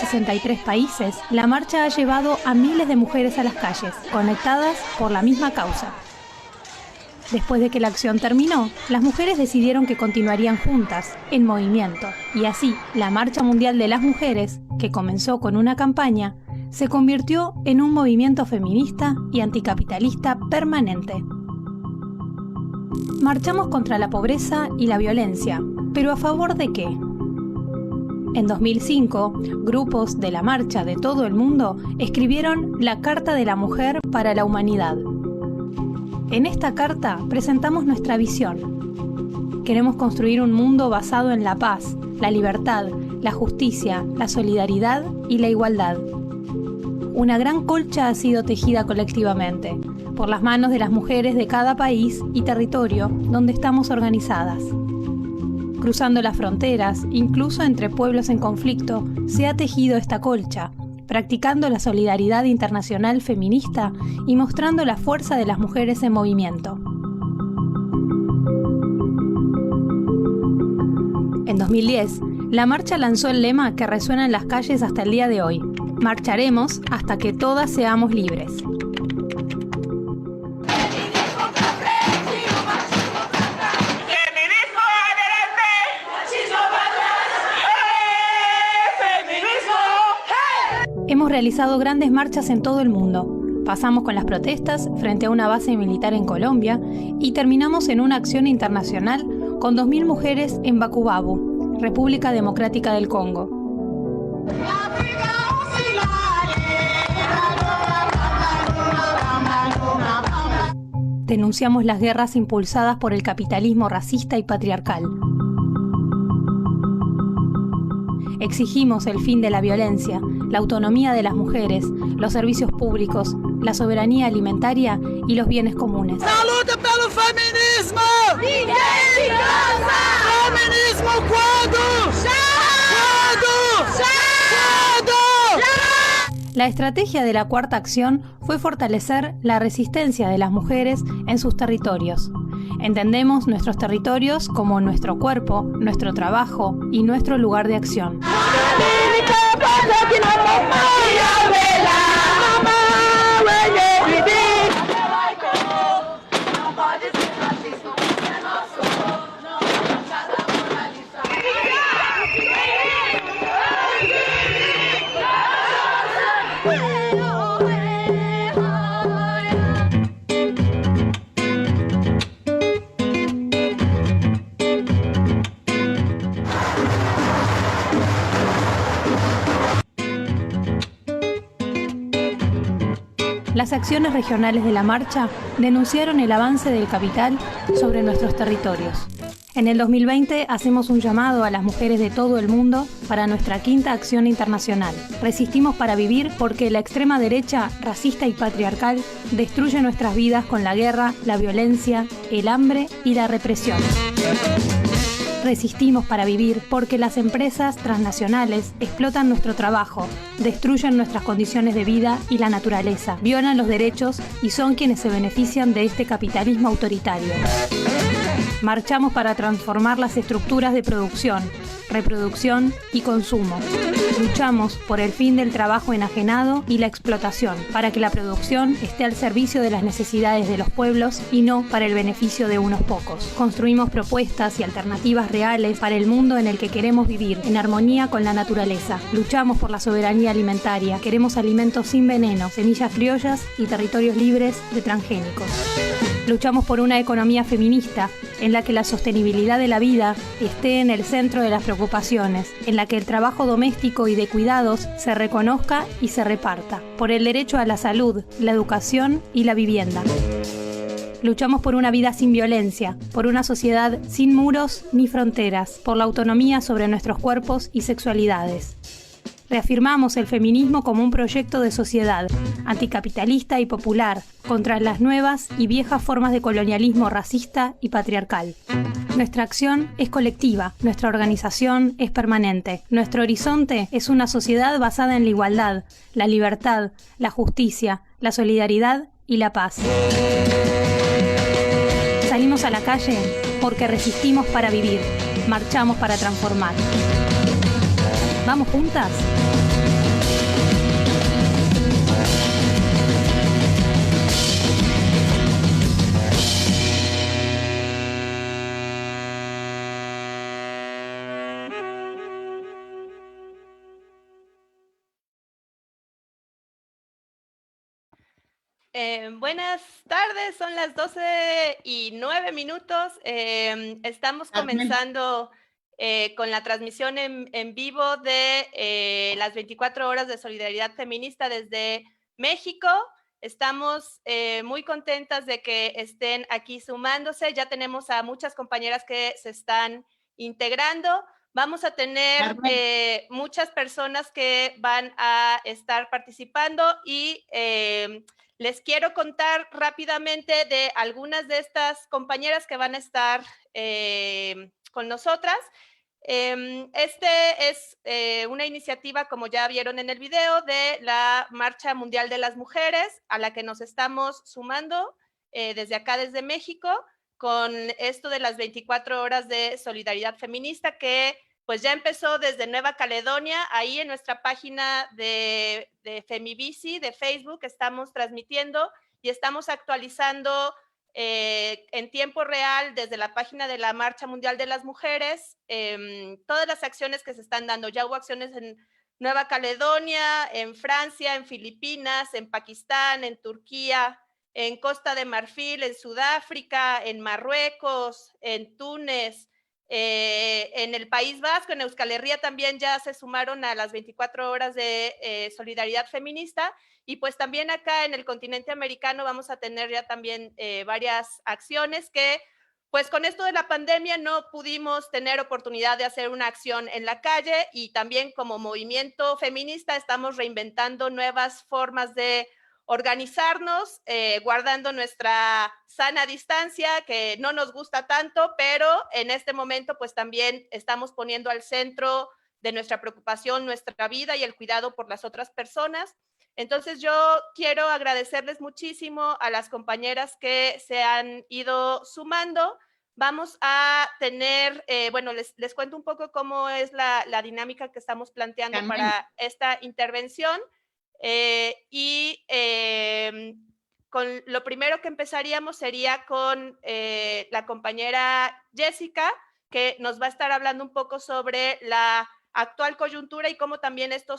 63 países, la marcha ha llevado a miles de mujeres a las calles, conectadas por la misma causa. Después de que la acción terminó, las mujeres decidieron que continuarían juntas, en movimiento, y así, la Marcha Mundial de las Mujeres, que comenzó con una campaña, se convirtió en un movimiento feminista y anticapitalista permanente. Marchamos contra la pobreza y la violencia, pero ¿a favor de qué? En 2005, grupos de la marcha de todo el mundo escribieron la Carta de la Mujer para la Humanidad. En esta carta presentamos nuestra visión. Queremos construir un mundo basado en la paz, la libertad, la justicia, la solidaridad y la igualdad. Una gran colcha ha sido tejida colectivamente, por las manos de las mujeres de cada país y territorio donde estamos organizadas. Cruzando las fronteras, incluso entre pueblos en conflicto, se ha tejido esta colcha, practicando la solidaridad internacional feminista y mostrando la fuerza de las mujeres en movimiento. En 2010, la marcha lanzó el lema que resuena en las calles hasta el día de hoy: marcharemos hasta que todas seamos libres. Hemos realizado grandes marchas en todo el mundo. Pasamos con las protestas frente a una base militar en Colombia y terminamos en una acción internacional con 2.000 mujeres en Bakubabu, República Democrática del Congo. Denunciamos las guerras impulsadas por el capitalismo racista y patriarcal. Exigimos el fin de la violencia, la autonomía de las mujeres, los servicios públicos, la soberanía alimentaria y los bienes comunes. ¡La lucha pelo feminismo! ¡Ninguém se cansa! ¡Feminismo cuándo! ¡Ya! ¿Cuándo? ¡Ya! ¿Cuándo? La estrategia de la cuarta acción fue fortalecer la resistencia de las mujeres en sus territorios. Entendemos nuestros territorios como nuestro cuerpo, nuestro trabajo y nuestro lugar de acción. Las acciones regionales de la marcha denunciaron el avance del capital sobre nuestros territorios. En el 2020 hacemos un llamado a las mujeres de todo el mundo para nuestra quinta acción internacional. Resistimos para vivir porque la extrema derecha, racista y patriarcal, destruye nuestras vidas con la guerra, la violencia, el hambre y la represión. Resistimos para vivir porque las empresas transnacionales explotan nuestro trabajo, destruyen nuestras condiciones de vida y la naturaleza, violan los derechos y son quienes se benefician de este capitalismo autoritario. Marchamos para transformar las estructuras de producción, reproducción y consumo. Luchamos por el fin del trabajo enajenado y la explotación, para que la producción esté al servicio de las necesidades de los pueblos y no para el beneficio de unos pocos. Construimos propuestas y alternativas reales para el mundo en el que queremos vivir, en armonía con la naturaleza. Luchamos por la soberanía alimentaria. Queremos alimentos sin veneno, semillas criollas y territorios libres de transgénicos. Luchamos por una economía feminista, en la que la sostenibilidad de la vida esté en el centro de las preocupaciones, en la que el trabajo doméstico y de cuidados se reconozca y se reparta, por el derecho a la salud, la educación y la vivienda. Luchamos por una vida sin violencia, por una sociedad sin muros ni fronteras, por la autonomía sobre nuestros cuerpos y sexualidades. Reafirmamos el feminismo como un proyecto de sociedad, anticapitalista y popular, contra las nuevas y viejas formas de colonialismo racista y patriarcal. Nuestra acción es colectiva, nuestra organización es permanente. Nuestro horizonte es una sociedad basada en la igualdad, la libertad, la justicia, la solidaridad y la paz. Salimos a la calle porque resistimos para vivir, marchamos para transformar. ¿Vamos juntas? Buenas tardes, son las 12:09. Estamos comenzando con la transmisión en vivo de las 24 horas de solidaridad feminista desde México. Estamos muy contentas de que estén aquí sumándose. Ya tenemos a muchas compañeras que se están integrando. Vamos a tener muchas personas que van a estar participando y les quiero contar rápidamente de algunas de estas compañeras que van a estar con nosotras. Este es una iniciativa, como ya vieron en el video, de la Marcha Mundial de las Mujeres, a la que nos estamos sumando desde acá, desde México, con esto de las 24 horas de solidaridad feminista, que pues ya empezó desde Nueva Caledonia. Ahí en nuestra página de Femibici, de Facebook, estamos transmitiendo y estamos actualizando en tiempo real desde la página de la Marcha Mundial de las Mujeres todas las acciones que se están dando. Ya hubo acciones en Nueva Caledonia, en Francia, en Filipinas, en Pakistán, en Turquía, en Costa de Marfil, en Sudáfrica, en Marruecos, en Túnez, en el País Vasco, en Euskal Herria también ya se sumaron a las 24 horas de solidaridad feminista, y pues también acá en el continente americano vamos a tener ya también varias acciones que pues con esto de la pandemia no pudimos tener oportunidad de hacer una acción en la calle, y también como movimiento feminista estamos reinventando nuevas formas de organizarnos, guardando nuestra sana distancia, que no nos gusta tanto, pero en este momento pues también estamos poniendo al centro de nuestra preocupación nuestra vida y el cuidado por las otras personas. Entonces yo quiero agradecerles muchísimo a las compañeras que se han ido sumando. Vamos a tener, bueno, les cuento un poco cómo es la dinámica que estamos planteando para esta intervención. Con lo primero que empezaríamos sería con la compañera Jessica, que nos va a estar hablando un poco sobre la actual coyuntura y cómo también esto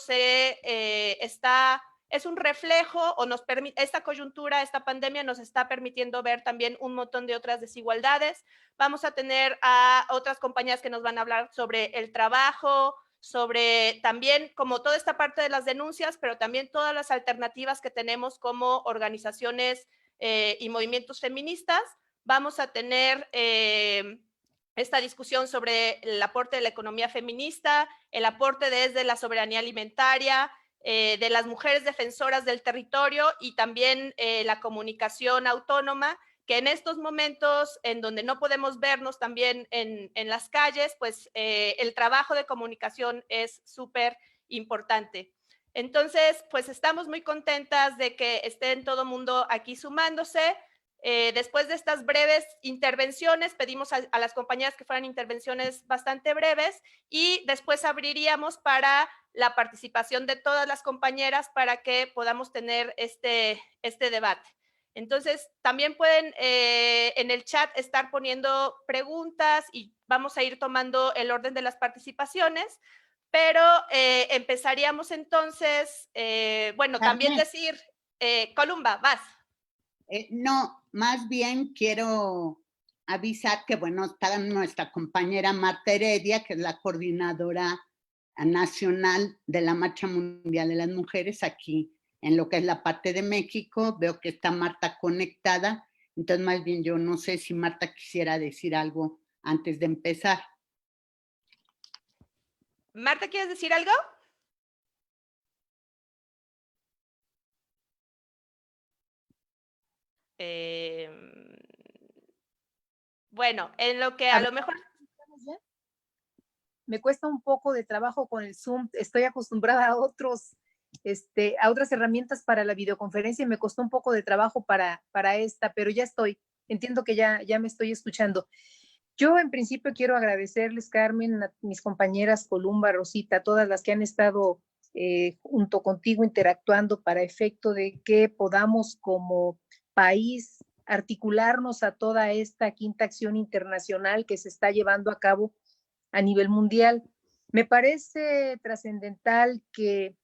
es un reflejo, o nos permite, esta coyuntura, esta pandemia nos está permitiendo ver también un montón de otras desigualdades. Vamos a tener a otras compañeras que nos van a hablar sobre el trabajo, sobre también como toda esta parte de las denuncias, pero también todas las alternativas que tenemos como organizaciones y movimientos feministas. Vamos a tener esta discusión sobre el aporte de la economía feminista, el aporte desde la soberanía alimentaria, de las mujeres defensoras del territorio, y también la comunicación autónoma, que en estos momentos en donde no podemos vernos también en las calles, pues el trabajo de comunicación es súper importante. Entonces, pues estamos muy contentas de que estén todo el mundo aquí sumándose. Después de estas breves intervenciones, pedimos a las compañeras que fueran intervenciones bastante breves, y después abriríamos para la participación de todas las compañeras para que podamos tener este debate. Entonces, también pueden en el chat estar poniendo preguntas y vamos a ir tomando el orden de las participaciones, pero empezaríamos entonces, bueno, Carmen, también decir, Columba, vas. No, más bien quiero avisar que, bueno, está nuestra compañera Marta Heredia, que es la coordinadora nacional de la Marcha Mundial de las Mujeres aquí en lo que es la parte de México. Veo que está Marta conectada, entonces más bien yo no sé si Marta quisiera decir algo antes de empezar. Marta, ¿quieres decir algo? Bueno, en lo que a lo mejor... Me cuesta un poco de trabajo con el Zoom, estoy acostumbrada a otras herramientas para la videoconferencia, y me costó un poco de trabajo para esta, pero ya estoy, entiendo que ya me estoy escuchando. Yo en principio quiero agradecerles, Carmen, a mis compañeras Columba, Rosita, todas las que han estado junto contigo interactuando para efecto de que podamos como país articularnos a toda esta quinta acción internacional que se está llevando a cabo a nivel mundial. Me parece trascendental que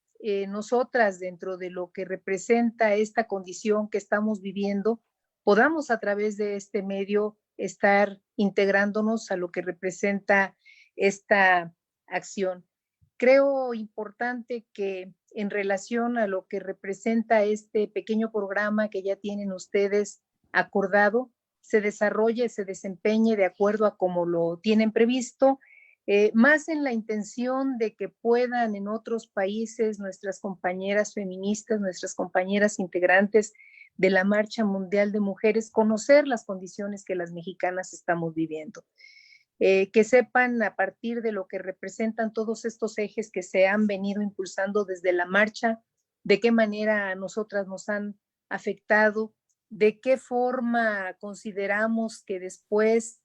nosotras, dentro de lo que representa esta condición que estamos viviendo, podamos a través de este medio estar integrándonos a lo que representa esta acción. Creo importante que en relación a lo que representa este pequeño programa que ya tienen ustedes acordado, se desarrolle, se desempeñe de acuerdo a como lo tienen previsto, más en la intención de que puedan en otros países nuestras compañeras feministas, nuestras compañeras integrantes de la Marcha Mundial de Mujeres, conocer las condiciones que las mexicanas estamos viviendo. Que sepan a partir de lo que representan todos estos ejes que se han venido impulsando desde la marcha, de qué manera a nosotras nos han afectado, de qué forma consideramos que después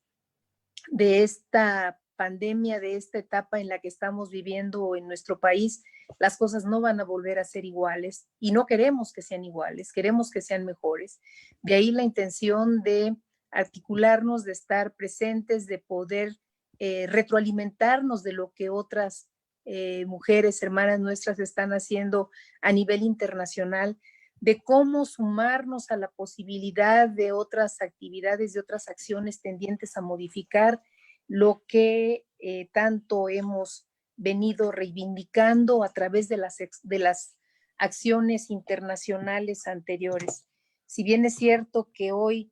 de esta pandemia, de esta etapa en la que estamos viviendo en nuestro país, las cosas no van a volver a ser iguales y no queremos que sean iguales, queremos que sean mejores. De ahí la intención de articularnos, de estar presentes, de poder retroalimentarnos de lo que otras mujeres, hermanas nuestras están haciendo a nivel internacional, de cómo sumarnos a la posibilidad de otras actividades, de otras acciones tendientes a modificar lo que tanto hemos venido reivindicando a través de las acciones internacionales anteriores. Si bien es cierto que hoy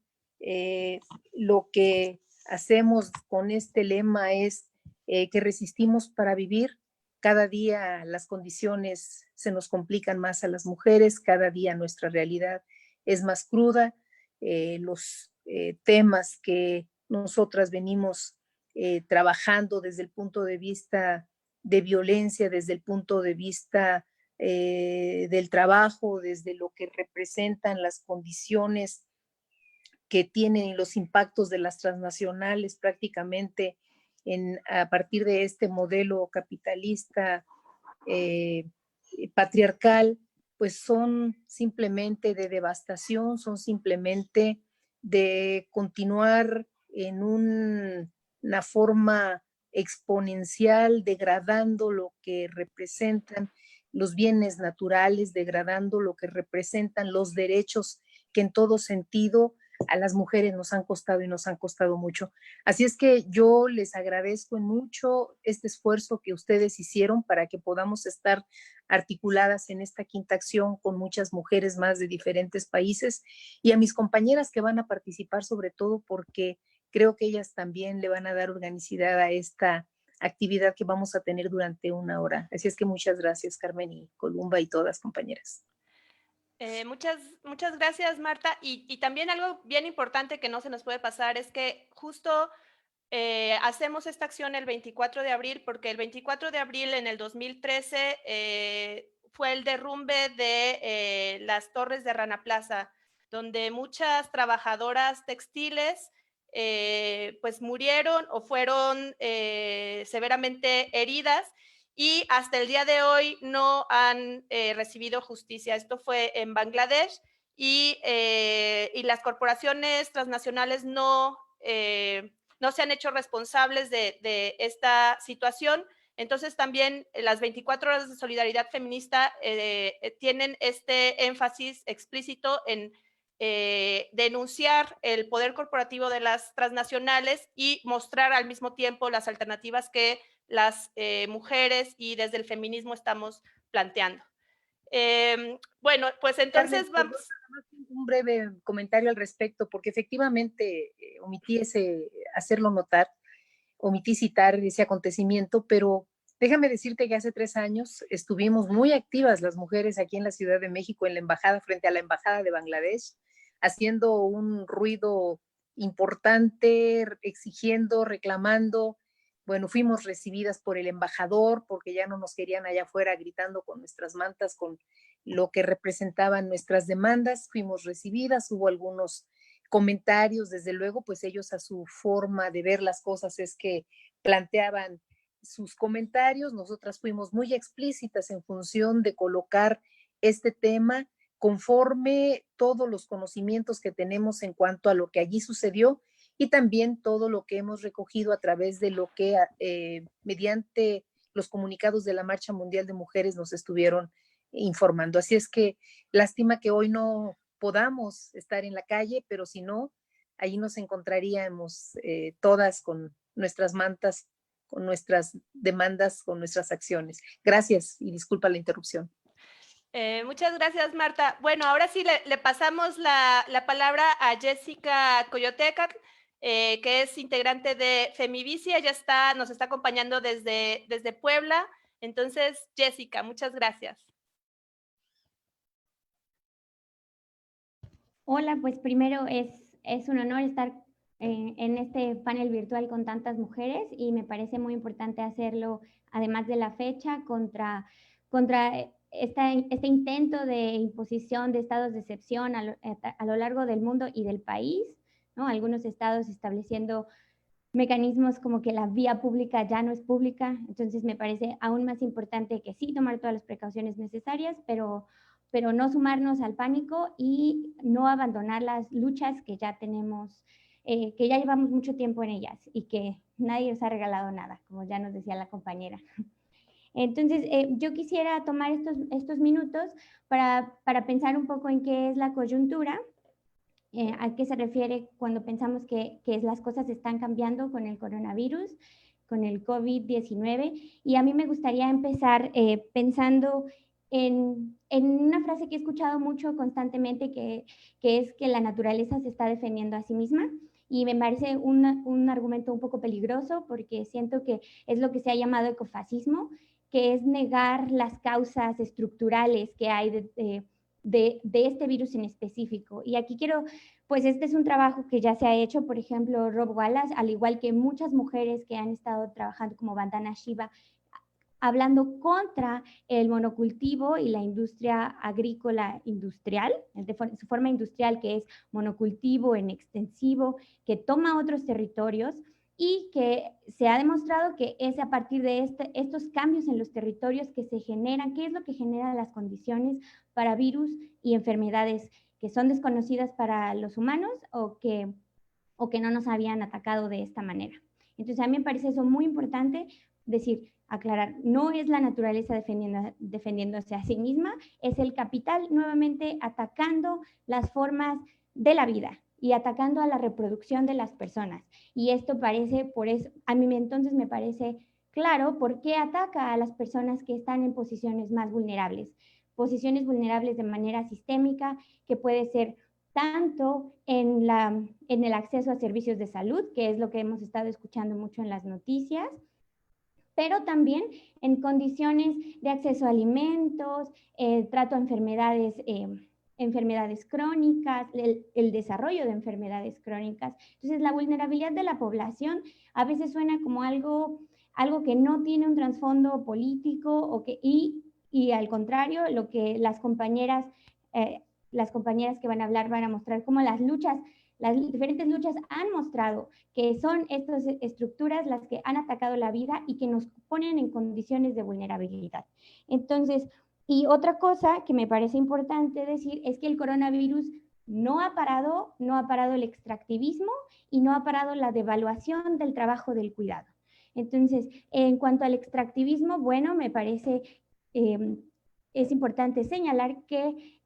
lo que hacemos con este lema es que resistimos para vivir, cada día las condiciones se nos complican más a las mujeres, cada día nuestra realidad es más cruda, los temas que nosotras venimos trabajando desde el punto de vista de violencia, desde el punto de vista del trabajo, desde lo que representan las condiciones que tienen los impactos de las transnacionales prácticamente a partir de este modelo capitalista patriarcal, pues son simplemente de devastación, son simplemente de continuar en una forma exponencial, degradando lo que representan los bienes naturales, degradando lo que representan los derechos que en todo sentido a las mujeres nos han costado y nos han costado mucho. Así es que yo les agradezco mucho este esfuerzo que ustedes hicieron para que podamos estar articuladas en esta quinta acción con muchas mujeres más de diferentes países y a mis compañeras que van a participar sobre todo porque creo que ellas también le van a dar organicidad a esta actividad que vamos a tener durante 1 hora. Así es que muchas gracias, Carmen y Columba y todas, compañeras. Muchas gracias, Marta. Y también algo bien importante que no se nos puede pasar es que justo hacemos esta acción el 24 de abril porque el 24 de abril en el 2013 fue el derrumbe de las torres de Rana Plaza, donde muchas trabajadoras textiles pues murieron o fueron severamente heridas y hasta el día de hoy no han recibido justicia. Esto fue en Bangladesh y las corporaciones transnacionales no se han hecho responsables de esta situación. Entonces también las 24 horas de solidaridad feminista tienen este énfasis explícito en denunciar el poder corporativo de las transnacionales y mostrar al mismo tiempo las alternativas que las mujeres y desde el feminismo estamos planteando. Bueno, pues entonces Carmen, vamos. Un breve comentario al respecto, porque efectivamente omití hacerlo notar, omití citar ese acontecimiento, pero déjame decirte que hace 3 años estuvimos muy activas las mujeres aquí en la Ciudad de México, en la embajada, frente a la embajada de Bangladesh, haciendo un ruido importante, exigiendo, reclamando. Bueno, fuimos recibidas por el embajador porque ya no nos querían allá afuera gritando con nuestras mantas, con lo que representaban nuestras demandas. Fuimos recibidas, hubo algunos comentarios, desde luego, pues ellos a su forma de ver las cosas es que planteaban sus comentarios. Nosotras fuimos muy explícitas en función de colocar este tema conforme todos los conocimientos que tenemos en cuanto a lo que allí sucedió y también todo lo que hemos recogido a través de lo que mediante los comunicados de la Marcha Mundial de Mujeres nos estuvieron informando. Así es que lástima que hoy no podamos estar en la calle, pero si no, ahí nos encontraríamos todas con nuestras mantas, con nuestras demandas, con nuestras acciones. Gracias y disculpa la interrupción. Muchas gracias, Marta. Bueno, ahora sí le pasamos la palabra a Jessica Coyoteca, que es integrante de Femivici. Ella nos está acompañando desde Puebla. Entonces, Jessica, muchas gracias. Hola, pues primero es un honor estar en este panel virtual con tantas mujeres y me parece muy importante hacerlo, además de la fecha, contra este intento de imposición de estados de excepción a lo largo del mundo y del país, ¿no? Algunos estados estableciendo mecanismos como que la vía pública ya no es pública, entonces me parece aún más importante que sí tomar todas las precauciones necesarias, pero no sumarnos al pánico y no abandonar las luchas que ya tenemos, que ya llevamos mucho tiempo en ellas y que nadie nos ha regalado nada, como ya nos decía la compañera. Entonces, yo quisiera tomar estos minutos para pensar un poco en qué es la coyuntura, a qué se refiere cuando pensamos que las cosas están cambiando con el coronavirus, con el COVID-19. Y a mí me gustaría empezar pensando en una frase que he escuchado mucho constantemente, que es que la naturaleza se está defendiendo a sí misma. Y me parece un argumento un poco peligroso porque siento que es lo que se ha llamado ecofascismo, que es negar las causas estructurales que hay de este virus en específico. Y aquí pues este es un trabajo que ya se ha hecho, por ejemplo, Rob Wallace, al igual que muchas mujeres que han estado trabajando como Vandana Shiva, hablando contra el monocultivo y la industria agrícola industrial, su forma industrial que es monocultivo en extensivo, que toma otros territorios y que se ha demostrado que es a partir de estos cambios en los territorios que se generan, qué es lo que genera las condiciones para virus y enfermedades que son desconocidas para los humanos o que no nos habían atacado de esta manera. Entonces a mí me parece eso muy importante, aclarar, no es la naturaleza defendiéndose a sí misma, es el capital nuevamente atacando las formas de la vida y atacando a la reproducción de las personas. Y esto a mí entonces me parece claro por qué ataca a las personas que están en posiciones más vulnerables de manera sistémica, que puede ser tanto en el acceso a servicios de salud, que es lo que hemos estado escuchando mucho en las noticias, pero también en condiciones de acceso a alimentos, trato a enfermedades crónicas, el desarrollo de enfermedades crónicas. Entonces, la vulnerabilidad de la población a veces suena como algo que no tiene un trasfondo político y al contrario, lo que las compañeras que van a hablar van a mostrar cómo las diferentes luchas han mostrado que son estas estructuras las que han atacado la vida y que nos ponen en condiciones de vulnerabilidad. Entonces, y otra cosa que me parece importante decir es que el coronavirus no ha parado el extractivismo y no ha parado la devaluación del trabajo del cuidado. Entonces, en cuanto al extractivismo, bueno, me parece es importante señalar que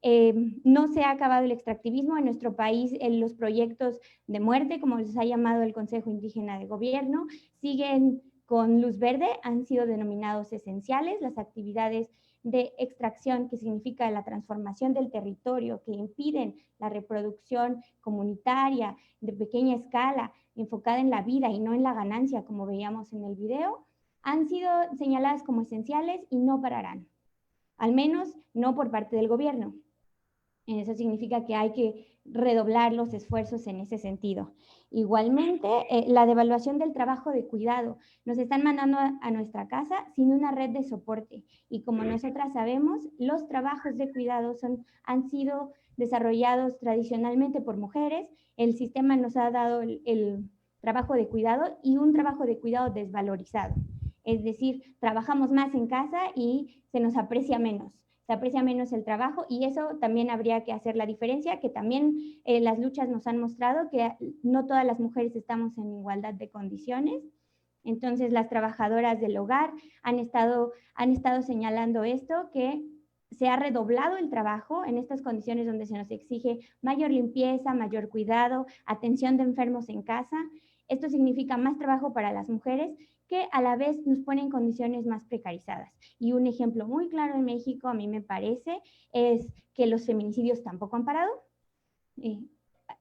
no se ha acabado el extractivismo en nuestro país. Los proyectos de muerte, como les ha llamado el Consejo Indígena de Gobierno, siguen con luz verde, han sido denominados esenciales. Las actividades de extracción, que significa la transformación del territorio, que impiden la reproducción comunitaria de pequeña escala, enfocada en la vida y no en la ganancia, como veíamos en el video, han sido señaladas como esenciales y no pararán. Al menos no por parte del gobierno. Eso significa que hay que redoblar los esfuerzos en ese sentido. Igualmente, la devaluación del trabajo de cuidado. Nos están mandando a nuestra casa sin una red de soporte. Y como nosotras sabemos, los trabajos de cuidado han sido desarrollados tradicionalmente por mujeres. El sistema nos ha dado el trabajo de cuidado y un trabajo de cuidado desvalorizado. Es decir, trabajamos más en casa y se nos aprecia menos. Se aprecia menos el trabajo y eso también habría que hacer la diferencia, que también las luchas nos han mostrado que no todas las mujeres estamos en igualdad de condiciones. Entonces, las trabajadoras del hogar han estado señalando esto, que se ha redoblado el trabajo en estas condiciones donde se nos exige mayor limpieza, mayor cuidado, atención de enfermos en casa. Esto significa más trabajo para las mujeres que a la vez nos pone en condiciones más precarizadas. Y un ejemplo muy claro en México, a mí me parece, es que los feminicidios tampoco han parado.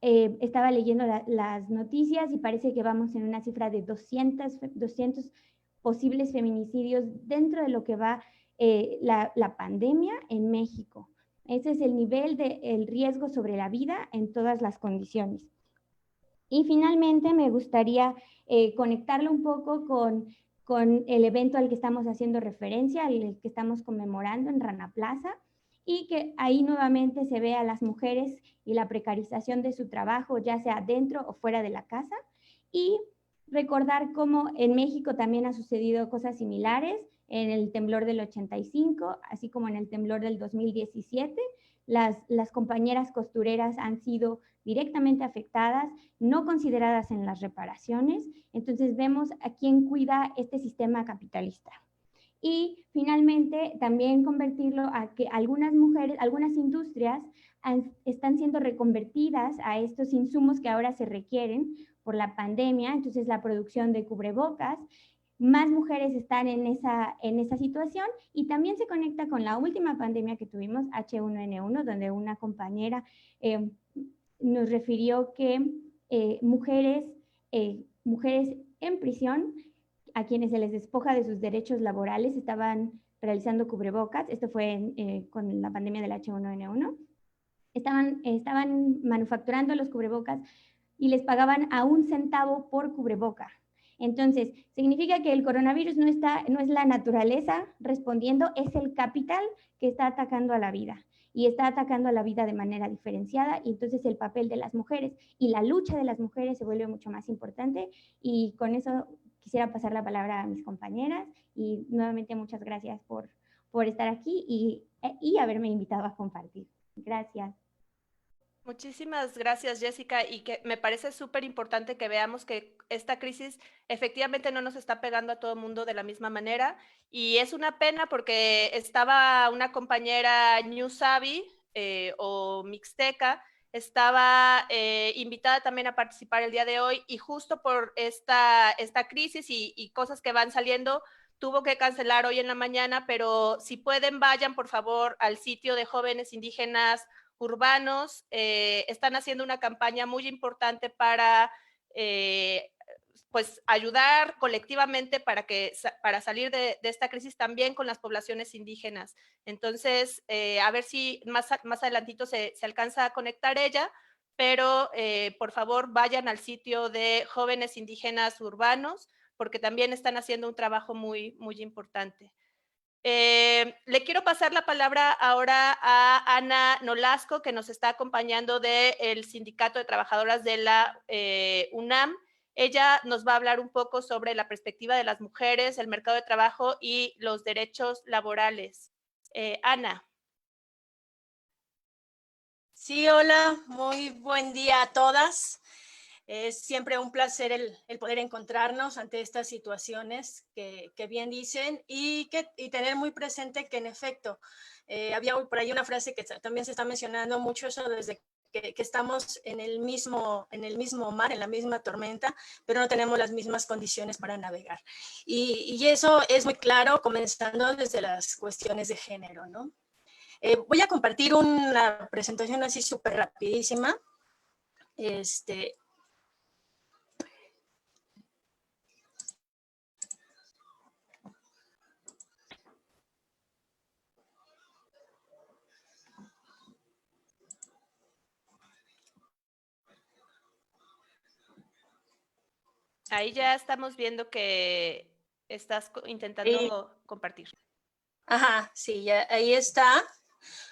Estaba leyendo las noticias y parece que vamos en una cifra de 200 posibles feminicidios dentro de lo que va la pandemia en México. Ese es el nivel del riesgo sobre la vida en todas las condiciones. Y finalmente me gustaría conectarlo un poco con el evento al que estamos haciendo referencia, al que estamos conmemorando en Rana Plaza, y que ahí nuevamente se ve a las mujeres y la precarización de su trabajo, ya sea dentro o fuera de la casa, y recordar cómo en México también ha sucedido cosas similares en el temblor del 85, así como en el temblor del 2017. Las compañeras costureras han sido directamente afectadas, no consideradas en las reparaciones. Entonces vemos a quién cuida este sistema capitalista. Y finalmente también convertirlo a que algunas mujeres, algunas industrias están siendo reconvertidas a estos insumos que ahora se requieren por la pandemia. Entonces la producción de cubrebocas, más mujeres están en esa situación, y también se conecta con la última pandemia que tuvimos, H1N1, donde una compañera nos refirió que mujeres en prisión, a quienes se les despoja de sus derechos laborales, estaban realizando cubrebocas. Esto fue con la pandemia del H1N1. Estaban manufacturando los cubrebocas y les pagaban a 1 centavo por cubreboca. Entonces, significa que el coronavirus no es la naturaleza respondiendo, es el capital que está atacando a la vida, y está atacando a la vida de manera diferenciada, y entonces el papel de las mujeres y la lucha de las mujeres se vuelve mucho más importante. Y con eso quisiera pasar la palabra a mis compañeras, y nuevamente muchas gracias por estar aquí y haberme invitado a compartir. Gracias. Muchísimas gracias, Jessica, y que me parece súper importante que veamos que esta crisis efectivamente no nos está pegando a todo el mundo de la misma manera, y es una pena porque estaba una compañera New Savvy o Mixteca, estaba invitada también a participar el día de hoy, y justo por esta crisis y cosas que van saliendo, tuvo que cancelar hoy en la mañana, pero si pueden, vayan por favor al sitio de Jóvenes Indígenas Urbanos. Están haciendo una campaña muy importante para pues ayudar colectivamente para salir de esta crisis también con las poblaciones indígenas. Entonces, a ver si más adelantito se alcanza a conectar ella, pero por favor vayan al sitio de Jóvenes Indígenas Urbanos, porque también están haciendo un trabajo muy, muy importante. Le quiero pasar la palabra ahora a Ana Nolasco, que nos está acompañando del Sindicato de Trabajadoras de la UNAM. Ella nos va a hablar un poco sobre la perspectiva de las mujeres, el mercado de trabajo y los derechos laborales. Ana. Sí, hola, muy buen día a todas. Es siempre un placer el poder encontrarnos ante estas situaciones que bien dicen, y tener muy presente que en efecto había por ahí una frase que también se está mencionando mucho, eso desde que estamos en el mismo mar, en la misma tormenta, pero no tenemos las mismas condiciones para navegar. Y eso es muy claro, comenzando desde las cuestiones de género, ¿no? Voy a compartir una presentación así súper rapidísima. Ahí ya estamos viendo que estás intentando compartir. Ajá, sí, ya, ahí está.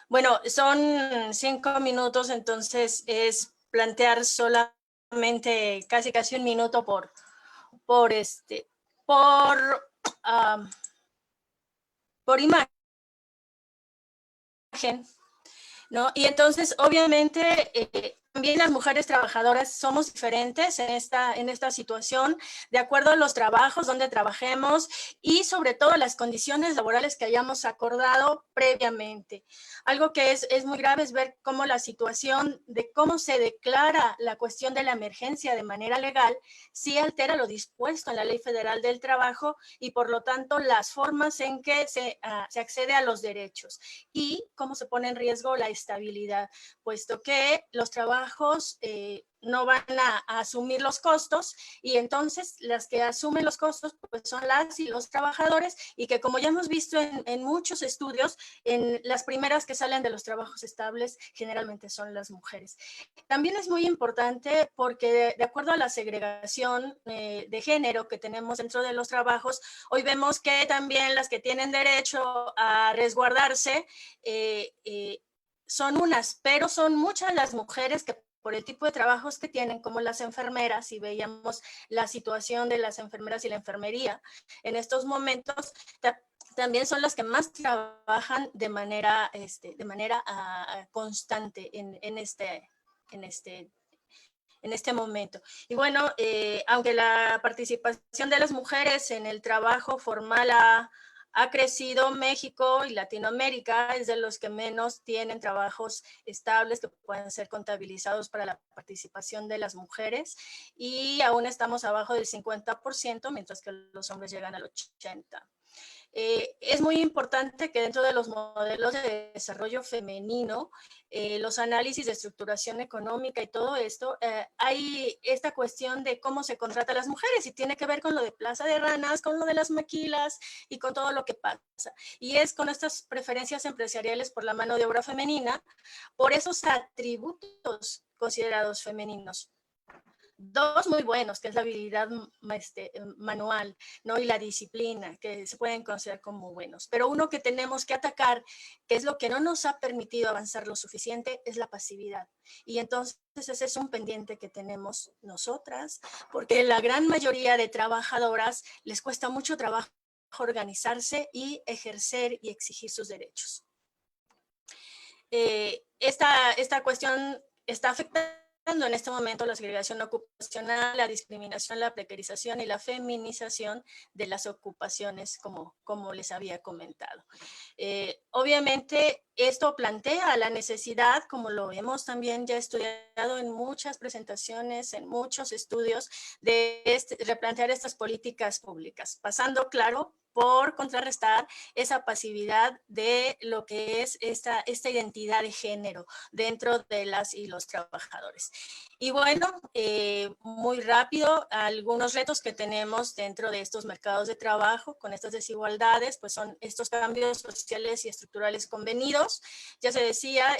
Bueno, son 5 minutos, entonces es plantear solamente casi 1 minuto por imagen, ¿no? Y entonces, obviamente, también las mujeres trabajadoras somos diferentes en esta situación, de acuerdo a los trabajos donde trabajemos y sobre todo las condiciones laborales que hayamos acordado previamente. Algo que es muy grave es ver cómo la situación de cómo se declara la cuestión de la emergencia de manera legal sí altera lo dispuesto en la Ley Federal del Trabajo y por lo tanto las formas en que se accede a los derechos y cómo se pone en riesgo la estabilidad, puesto que los trabajos no van a asumir los costos y entonces las que asumen los costos pues son las y los trabajadores y que como ya hemos visto en muchos estudios, en las primeras que salen de los trabajos estables generalmente son las mujeres. También es muy importante porque de acuerdo a la segregación de género que tenemos dentro de los trabajos, hoy vemos que también las que tienen derecho a resguardarse son unas, pero son muchas las mujeres que por el tipo de trabajos que tienen, como las enfermeras, y veíamos la situación de las enfermeras y la enfermería en estos momentos, también son las que más trabajan de manera constante en este momento. Y bueno, aunque la participación de las mujeres en el trabajo formal ha crecido, México y Latinoamérica es de los que menos tienen trabajos estables que puedan ser contabilizados para la participación de las mujeres y aún estamos abajo del 50%, mientras que los hombres llegan al 80%. Es muy importante que dentro de los modelos de desarrollo femenino, los análisis de estructuración económica y todo esto, hay esta cuestión de cómo se contrata a las mujeres y tiene que ver con lo de Plaza de Ranas, con lo de las maquilas y con todo lo que pasa. Y es con estas preferencias empresariales por la mano de obra femenina, por esos atributos considerados femeninos. Dos muy buenos, que es la habilidad manual, ¿no? Y la disciplina, que se pueden considerar como buenos. Pero uno que tenemos que atacar, que es lo que no nos ha permitido avanzar lo suficiente, es la pasividad. Y entonces ese es un pendiente que tenemos nosotras, porque la gran mayoría de trabajadoras les cuesta mucho trabajo organizarse y ejercer y exigir sus derechos. Esta cuestión está afectando en este momento la segregación ocupacional, la discriminación, la precarización y la feminización de las ocupaciones, como les había comentado. Obviamente, esto plantea la necesidad, como lo hemos también ya estudiado en muchas presentaciones, en muchos estudios, de replantear estas políticas públicas, pasando, claro, por contrarrestar esa pasividad de lo que es esta identidad de género dentro de las y los trabajadores. Y bueno, muy rápido, algunos retos que tenemos dentro de estos mercados de trabajo con estas desigualdades, pues son estos cambios sociales y estructurales convenidos. Ya se decía,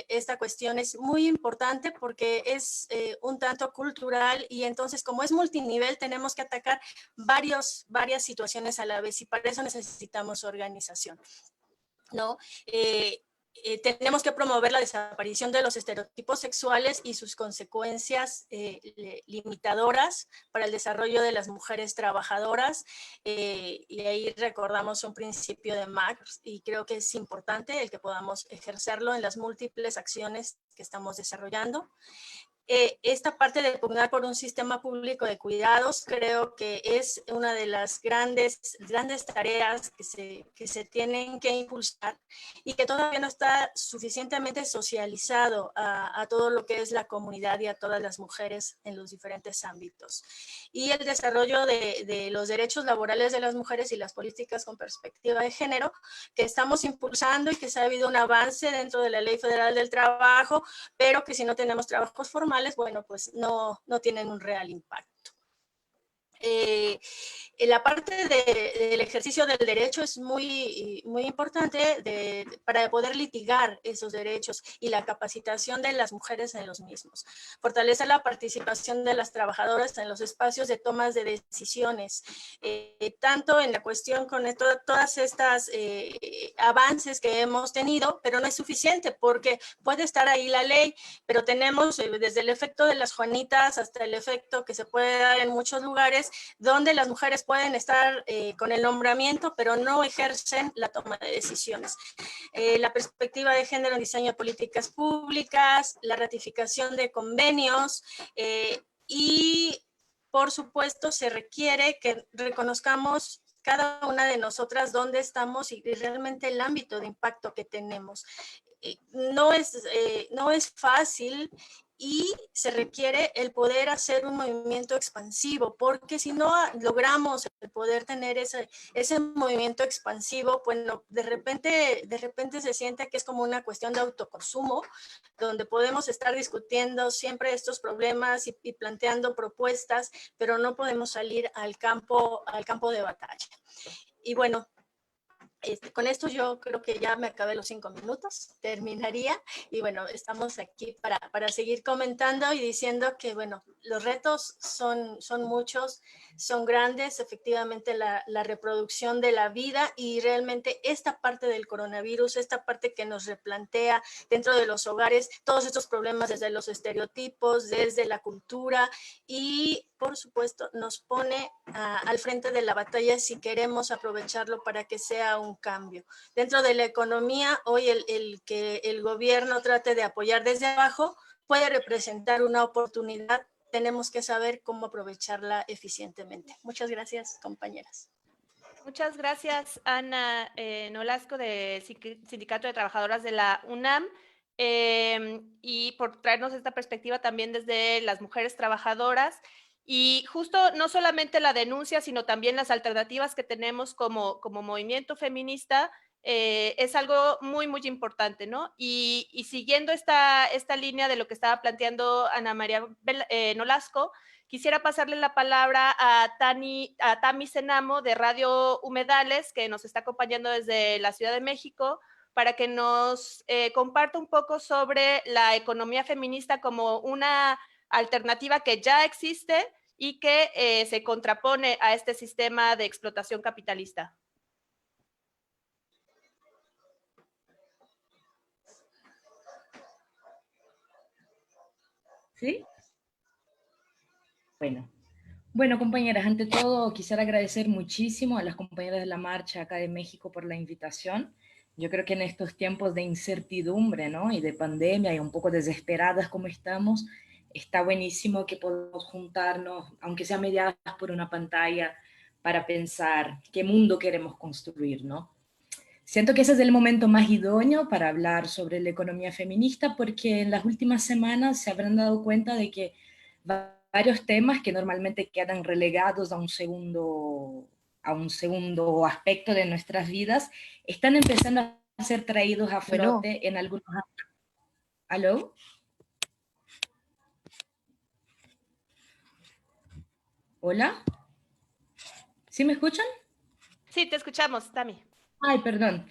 esta cuestión es muy importante porque es un tanto cultural y entonces como es multinivel tenemos que atacar varias situaciones a la vez y para eso necesitamos organización, ¿no? Tenemos que promover la desaparición de los estereotipos sexuales y sus consecuencias limitadoras para el desarrollo de las mujeres trabajadoras. Y ahí recordamos un principio de Marx y creo que es importante el que podamos ejercerlo en las múltiples acciones que estamos desarrollando. Esta parte de pugnar por un sistema público de cuidados creo que es una de las grandes tareas que se tienen que impulsar y que todavía no está suficientemente socializado a todo lo que es la comunidad y a todas las mujeres en los diferentes ámbitos. Y el desarrollo de los derechos laborales de las mujeres y las políticas con perspectiva de género que estamos impulsando y que se ha habido un avance dentro de la Ley Federal del Trabajo, pero que si no tenemos trabajos formales, bueno, pues no tienen un real impacto. La parte del ejercicio del derecho es muy importante para poder litigar esos derechos y la capacitación de las mujeres en los mismos. Fortalecer la participación de las trabajadoras en los espacios de tomas de decisiones, tanto en la cuestión con todas estas avances que hemos tenido, pero no es suficiente porque puede estar ahí la ley, pero tenemos desde el efecto de las Juanitas hasta el efecto que se puede dar en muchos lugares donde las mujeres pueden estar con el nombramiento, pero no ejercen la toma de decisiones. La perspectiva de género en diseño de políticas públicas, la ratificación de convenios y, por supuesto, se requiere que reconozcamos cada una de nosotras dónde estamos y realmente el ámbito de impacto que tenemos. No es fácil y se requiere el poder hacer un movimiento expansivo, porque si no logramos el poder tener ese movimiento expansivo, bueno, de repente se siente que es como una cuestión de autoconsumo, donde podemos estar discutiendo siempre estos problemas y planteando propuestas, pero no podemos salir al campo de batalla. Y bueno, con esto yo creo que ya me acabé los 5 minutos, terminaría, y bueno, estamos aquí para seguir comentando y diciendo que, bueno, los retos son muchos, son grandes, efectivamente la reproducción de la vida y realmente esta parte del coronavirus, esta parte que nos replantea dentro de los hogares, todos estos problemas desde los estereotipos, desde la cultura y por supuesto nos pone al frente de la batalla si queremos aprovecharlo para que sea un cambio. Dentro de la economía, hoy el que el gobierno trate de apoyar desde abajo puede representar una oportunidad. Tenemos que saber cómo aprovecharla eficientemente. Muchas gracias, compañeras. Muchas gracias, Ana Nolasco, del Sindicato de Trabajadoras de la UNAM, y por traernos esta perspectiva también desde las mujeres trabajadoras. Y justo no solamente la denuncia, sino también las alternativas que tenemos como movimiento feminista, es algo muy, muy importante, ¿no? Y siguiendo esta línea de lo que estaba planteando Ana María Nolasco, quisiera pasarle la palabra a Tami Senamo de Radio Humedales, que nos está acompañando desde la Ciudad de México, para que nos comparta un poco sobre la economía feminista como una alternativa que ya existe y que se contrapone a este sistema de explotación capitalista. ¿Sí? Bueno, compañeras, ante todo quisiera agradecer muchísimo a las compañeras de la marcha acá de México por la invitación. Yo creo que en estos tiempos de incertidumbre, ¿no? Y de pandemia y un poco desesperadas como estamos, está buenísimo que podamos juntarnos, aunque sea mediadas por una pantalla, para pensar qué mundo queremos construir, ¿no? Siento que ese es el momento más idóneo para hablar sobre la economía feminista, porque en las últimas semanas se habrán dado cuenta de que varios temas que normalmente quedan relegados a un segundo aspecto de nuestras vidas están empezando a ser traídos a flote en algunos... ¿Aló? ¿Hola? ¿Sí me escuchan? Sí, te escuchamos, Tami. Ay, perdón.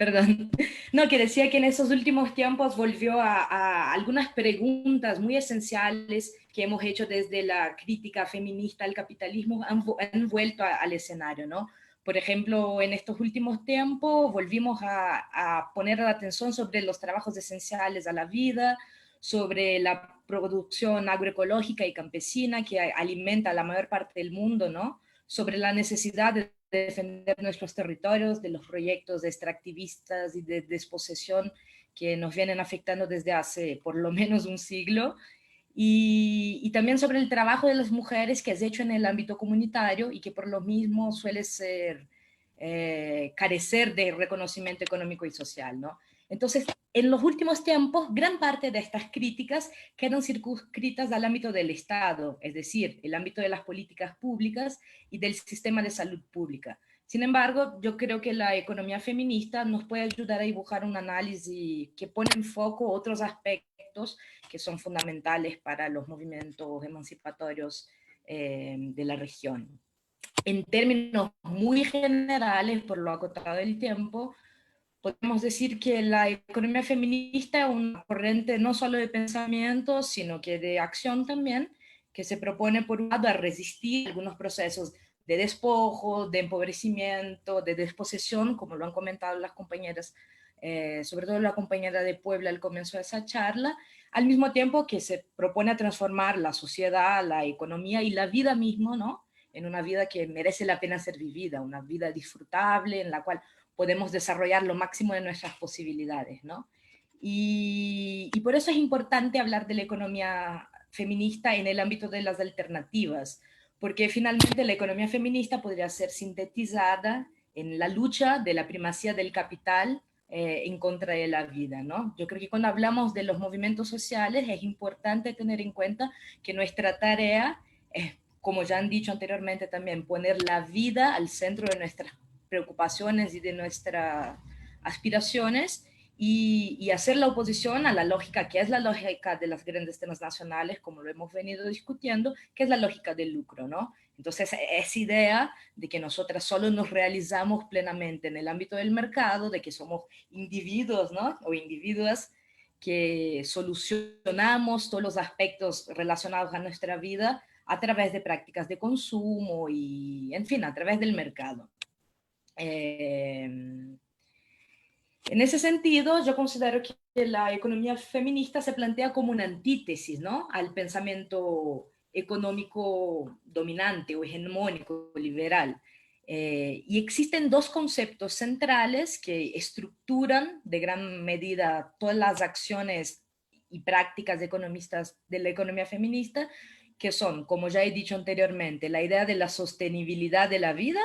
No, que decía que en esos últimos tiempos volvió a algunas preguntas muy esenciales que hemos hecho desde la crítica feminista al capitalismo, han vuelto al escenario, ¿no? Por ejemplo, en estos últimos tiempos volvimos a poner la atención sobre los trabajos esenciales a la vida, sobre la producción agroecológica y campesina que alimenta a la mayor parte del mundo, ¿no? Sobre la necesidad de defender nuestros territorios de los proyectos extractivistas y de desposesión que nos vienen afectando desde hace por lo menos un siglo, y también sobre el trabajo de las mujeres que es hecho en el ámbito comunitario y que por lo mismo suele carecer de reconocimiento económico y social, ¿no? Entonces, en los últimos tiempos, gran parte de estas críticas quedan circunscritas al ámbito del Estado, es decir, el ámbito de las políticas públicas y del sistema de salud pública. Sin embargo, yo creo que la economía feminista nos puede ayudar a dibujar un análisis que pone en foco otros aspectos que son fundamentales para los movimientos emancipatorios de la región. En términos muy generales, por lo acotado del tiempo, podemos decir que la economía feminista es una corriente no solo de pensamiento, sino que de acción también, que se propone por un lado a resistir algunos procesos de despojo, de empobrecimiento, de desposesión, como lo han comentado las compañeras, sobre todo la compañera de Puebla al comienzo de esa charla, al mismo tiempo que se propone transformar la sociedad, la economía y la vida misma, ¿no?, en una vida que merece la pena ser vivida, una vida disfrutable en la cual podemos desarrollar lo máximo de nuestras posibilidades, ¿no? Y por eso es importante hablar de la economía feminista en el ámbito de las alternativas, porque finalmente la economía feminista podría ser sintetizada en la lucha de la primacía del capital en contra de la vida, ¿no? Yo creo que cuando hablamos de los movimientos sociales es importante tener en cuenta que nuestra tarea es, como ya han dicho anteriormente también, poner la vida al centro de nuestras preocupaciones y de nuestras aspiraciones, y hacer la oposición a la lógica que es la lógica de las grandes transnacionales, como lo hemos venido discutiendo, que es la lógica del lucro, ¿no? Entonces, esa idea de que nosotras solo nos realizamos plenamente en el ámbito del mercado, de que somos individuos, ¿no?, o individuas que solucionamos todos los aspectos relacionados a nuestra vida a través de prácticas de consumo y, en fin, a través del mercado. En ese sentido, yo considero que la economía feminista se plantea como una antítesis, ¿no?, al pensamiento económico dominante o hegemónico liberal. Y existen dos conceptos centrales que estructuran de gran medida todas las acciones y prácticas economistas de la economía feminista, que son, como ya he dicho anteriormente, la idea de la sostenibilidad de la vida,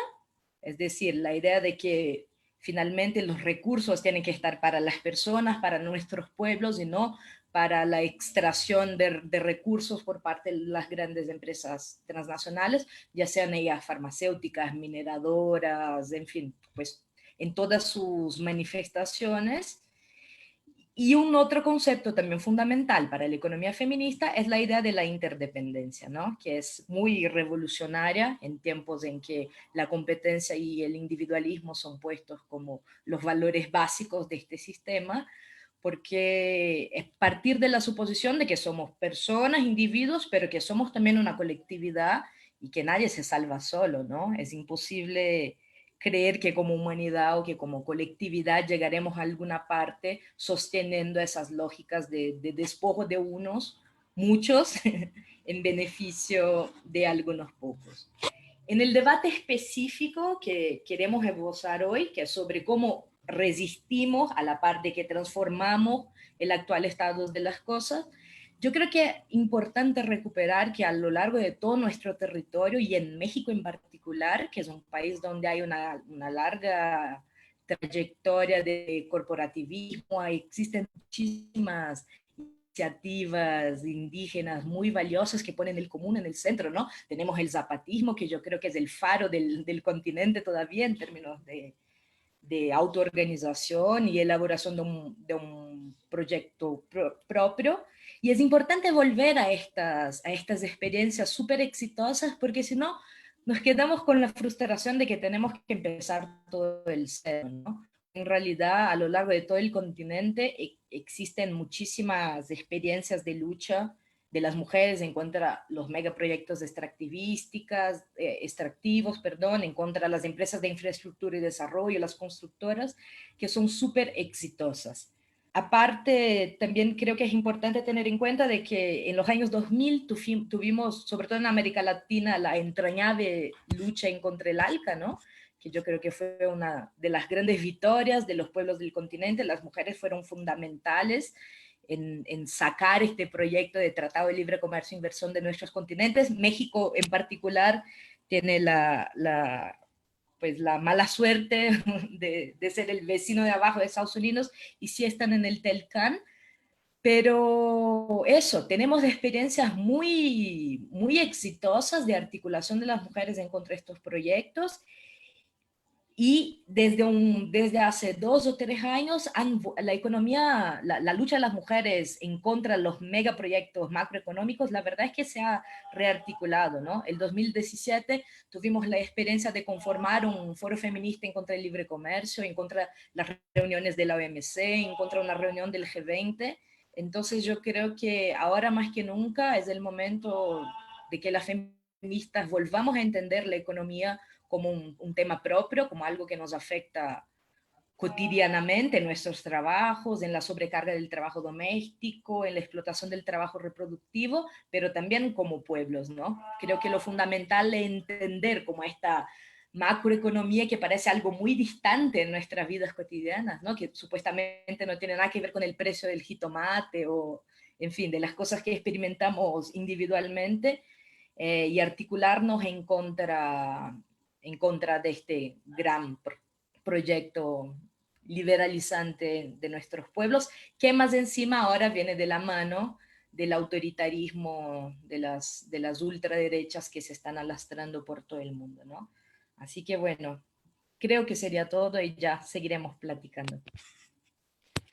es decir, la idea de que finalmente los recursos tienen que estar para las personas, para nuestros pueblos, y no para la extracción de recursos por parte de las grandes empresas transnacionales, ya sean ellas farmacéuticas, mineradoras, en fin, pues en todas sus manifestaciones. Y un otro concepto también fundamental para la economía feminista es la idea de la interdependencia, ¿no?, que es muy revolucionaria en tiempos en que la competencia y el individualismo son puestos como los valores básicos de este sistema, porque es partir de la suposición de que somos personas, individuos, pero que somos también una colectividad y que nadie se salva solo, ¿no? Es imposible creer que como humanidad o que como colectividad llegaremos a alguna parte sosteniendo esas lógicas de despojo de unos, muchos, en beneficio de algunos pocos. En el debate específico que queremos esbozar hoy, que es sobre cómo resistimos a la par de que transformamos el actual estado de las cosas, yo creo que es importante recuperar que a lo largo de todo nuestro territorio y en México en particular, que es un país donde hay una larga trayectoria de corporativismo, existen muchísimas iniciativas indígenas muy valiosas que ponen el común en el centro, ¿no? Tenemos el zapatismo, que yo creo que es el faro del continente todavía en términos de autoorganización y elaboración de un proyecto propio. Y es importante volver a estas experiencias súper exitosas, porque si no, nos quedamos con la frustración de que tenemos que empezar todo el cero, ¿no? En realidad, a lo largo de todo el continente existen muchísimas experiencias de lucha de las mujeres en contra de los megaproyectos extractivos, en contra de las empresas de infraestructura y desarrollo, las constructoras, que son súper exitosas. Aparte, también creo que es importante tener en cuenta de que en los años 2000 tuvimos, sobre todo en América Latina, la entrañable lucha en contra el ALCA, ¿no?, que yo creo que fue una de las grandes victorias de los pueblos del continente. Las mujeres fueron fundamentales en sacar este proyecto de Tratado de Libre Comercio e Inversión de nuestros continentes. México en particular tiene pues la mala suerte de ser el vecino de abajo de Estados Unidos, y sí están en el TELCAN, pero eso, tenemos experiencias muy, muy exitosas de articulación de las mujeres en contra de estos proyectos. Y desde hace 2 o 3 años, la economía, la lucha de las mujeres en contra de los megaproyectos macroeconómicos, la verdad es que se ha rearticulado, ¿no? El 2017 tuvimos la experiencia de conformar un foro feminista en contra del libre comercio, en contra de las reuniones de la OMC, en contra de una reunión del G20. Entonces yo creo que ahora más que nunca es el momento de que las feministas feministas volvamos a entender la economía como un tema propio, como algo que nos afecta cotidianamente en nuestros trabajos, en la sobrecarga del trabajo doméstico, en la explotación del trabajo reproductivo, pero también como pueblos, ¿no? Creo que lo fundamental es entender como esta macroeconomía que parece algo muy distante en nuestras vidas cotidianas, ¿no? Que supuestamente no tiene nada que ver con el precio del jitomate o, en fin, de las cosas que experimentamos individualmente, y articularnos en contra de este gran proyecto liberalizante de nuestros pueblos, que más encima ahora viene de la mano del autoritarismo de las ultraderechas que se están alastrando por todo el mundo, ¿no? Así que bueno, creo que sería todo y ya seguiremos platicando.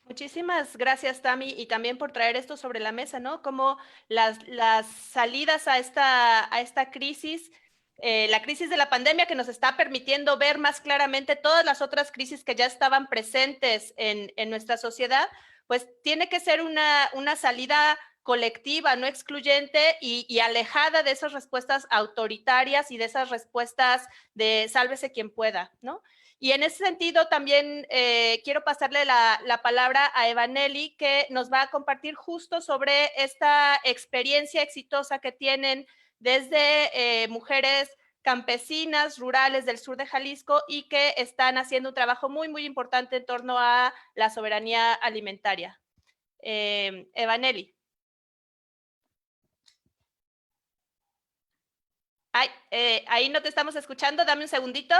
Muchísimas gracias, Tami, y también por traer esto sobre la mesa, ¿no? Como las salidas a esta crisis, la crisis de la pandemia que nos está permitiendo ver más claramente todas las otras crisis que ya estaban presentes en nuestra sociedad, pues tiene que ser una salida colectiva, no excluyente y alejada de esas respuestas autoritarias y de esas respuestas de sálvese quien pueda, ¿no? Y en ese sentido también quiero pasarle la palabra a Evaneli, que nos va a compartir justo sobre esta experiencia exitosa que tienen desde mujeres campesinas, rurales del sur de Jalisco y que están haciendo un trabajo muy, muy importante en torno a la soberanía alimentaria. Evaneli. Ay, ahí no te estamos escuchando, dame un segundito.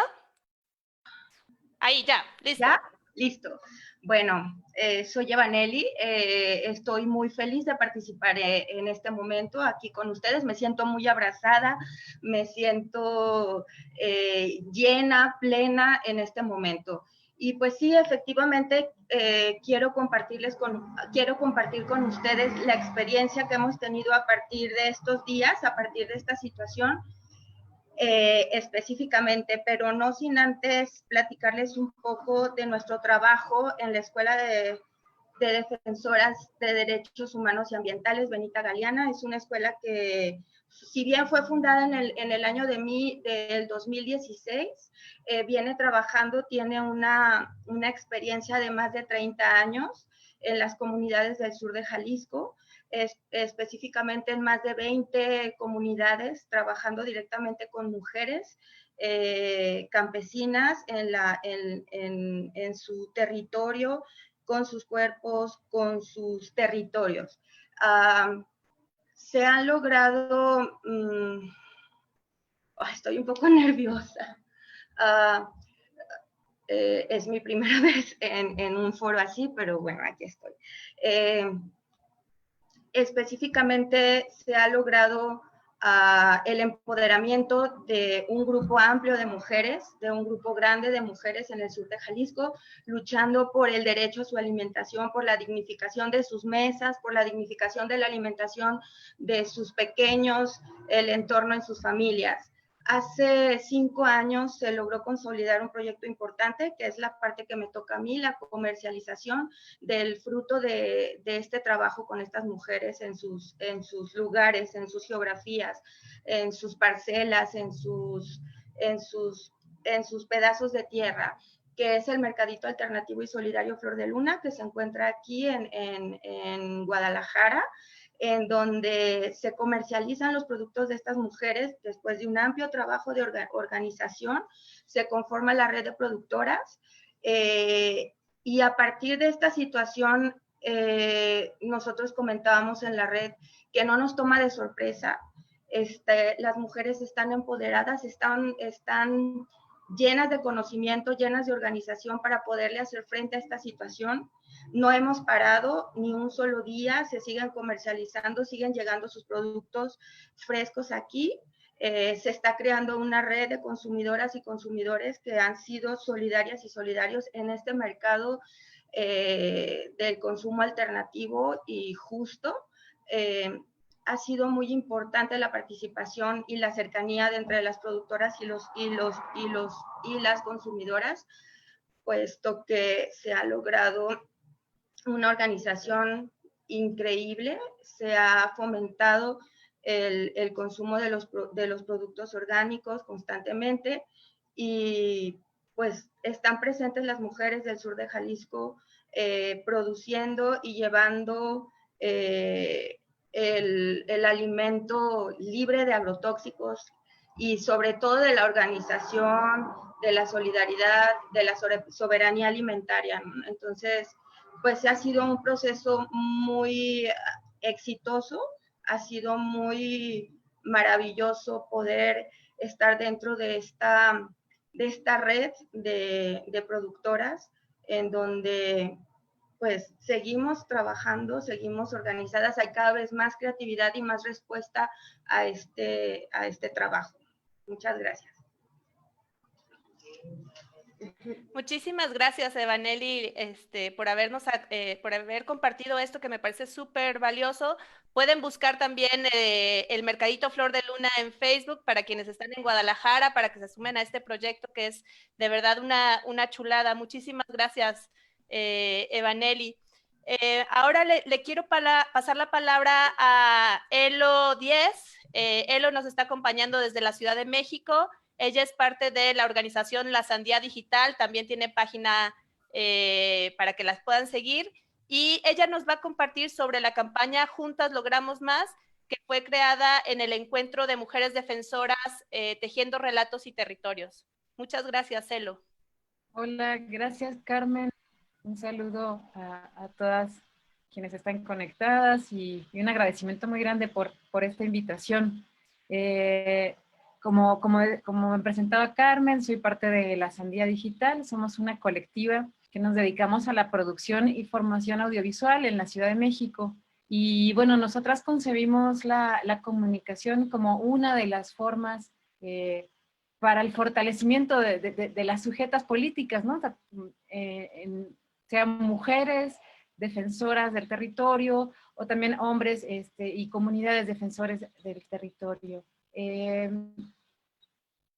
Ahí, ya, listo. ¿Ya? Listo. Bueno, soy Evaneli, estoy muy feliz de participar en este momento aquí con ustedes, me siento muy abrazada, me siento llena, plena en este momento. Y pues sí, efectivamente, quiero compartir con ustedes la experiencia que hemos tenido a partir de estos días, a partir de esta situación, específicamente, pero no sin antes platicarles un poco de nuestro trabajo en la Escuela de Defensoras de Derechos Humanos y Ambientales Benita Galeana. Es una escuela que, si bien fue fundada en el año del 2016, viene trabajando, tiene una experiencia de más de 30 años en las comunidades del sur de Jalisco, específicamente en más de 20 comunidades, trabajando directamente con mujeres campesinas en su territorio, con sus cuerpos, con sus territorios. Se han logrado, estoy un poco nerviosa, es mi primera vez en un foro así, pero bueno, aquí estoy. Específicamente se ha logrado el empoderamiento de un grupo amplio de mujeres, de un grupo grande de mujeres en el sur de Jalisco, luchando por el derecho a su alimentación, por la dignificación de sus mesas, por la dignificación de la alimentación de sus pequeños, el entorno en sus familias. Hace 5 años se logró consolidar un proyecto importante, que es la parte que me toca a mí, la comercialización del fruto de este trabajo con estas mujeres en sus lugares, en sus geografías, en sus parcelas, en sus pedazos de tierra, que es el Mercadito Alternativo y Solidario Flor de Luna, que se encuentra aquí en Guadalajara, en donde se comercializan los productos de estas mujeres. Después de un amplio trabajo de organización, se conforma la red de productoras, y a partir de esta situación, nosotros comentábamos en la red que no nos toma de sorpresa. Las mujeres están empoderadas, están llenas de conocimiento, llenas de organización para poderle hacer frente a esta situación. No hemos parado ni un solo día, se siguen comercializando, siguen llegando sus productos frescos aquí. Se está creando una red de consumidoras y consumidores que han sido solidarias y solidarios en este mercado del consumo alternativo y justo. Ha sido muy importante la participación y la cercanía de entre las productoras y las consumidoras, puesto que se ha logrado una organización increíble, se ha fomentado el consumo de los productos orgánicos constantemente, y pues están presentes las mujeres del sur de Jalisco produciendo y llevando el alimento libre de agrotóxicos, y sobre todo de la organización, de la solidaridad, de la soberanía alimentaria, ¿no? Entonces, pues ha sido un proceso muy exitoso, ha sido muy maravilloso poder estar dentro de esta red de productoras, en donde pues seguimos trabajando, seguimos organizadas, hay cada vez más creatividad y más respuesta a este trabajo. Muchas gracias. Muchísimas gracias, Evanely, por haber compartido esto que me parece súper valioso. Pueden buscar también el Mercadito Flor de Luna en Facebook para quienes están en Guadalajara, para que se sumen a este proyecto que es de verdad una chulada. Muchísimas gracias, Evanely. Ahora le quiero pasar la palabra a Elo Díez. Elo nos está acompañando desde la Ciudad de México. Ella es parte de la organización La Sandía Digital, también tiene página para que las puedan seguir, y ella nos va a compartir sobre la campaña Juntas Logramos Más, que fue creada en el encuentro de mujeres defensoras tejiendo relatos y territorios. Muchas gracias, Elo. Hola, gracias, Carmen. Un saludo a todas quienes están conectadas y un agradecimiento muy grande por esta invitación. Como me presentaba Carmen, soy parte de La Sandía Digital. Somos una colectiva que nos dedicamos a la producción y formación audiovisual en la Ciudad de México. Y bueno, nosotras concebimos la comunicación como una de las formas para el fortalecimiento de las sujetas políticas, ¿no? Sean mujeres defensoras del territorio o también hombres y comunidades defensores del territorio.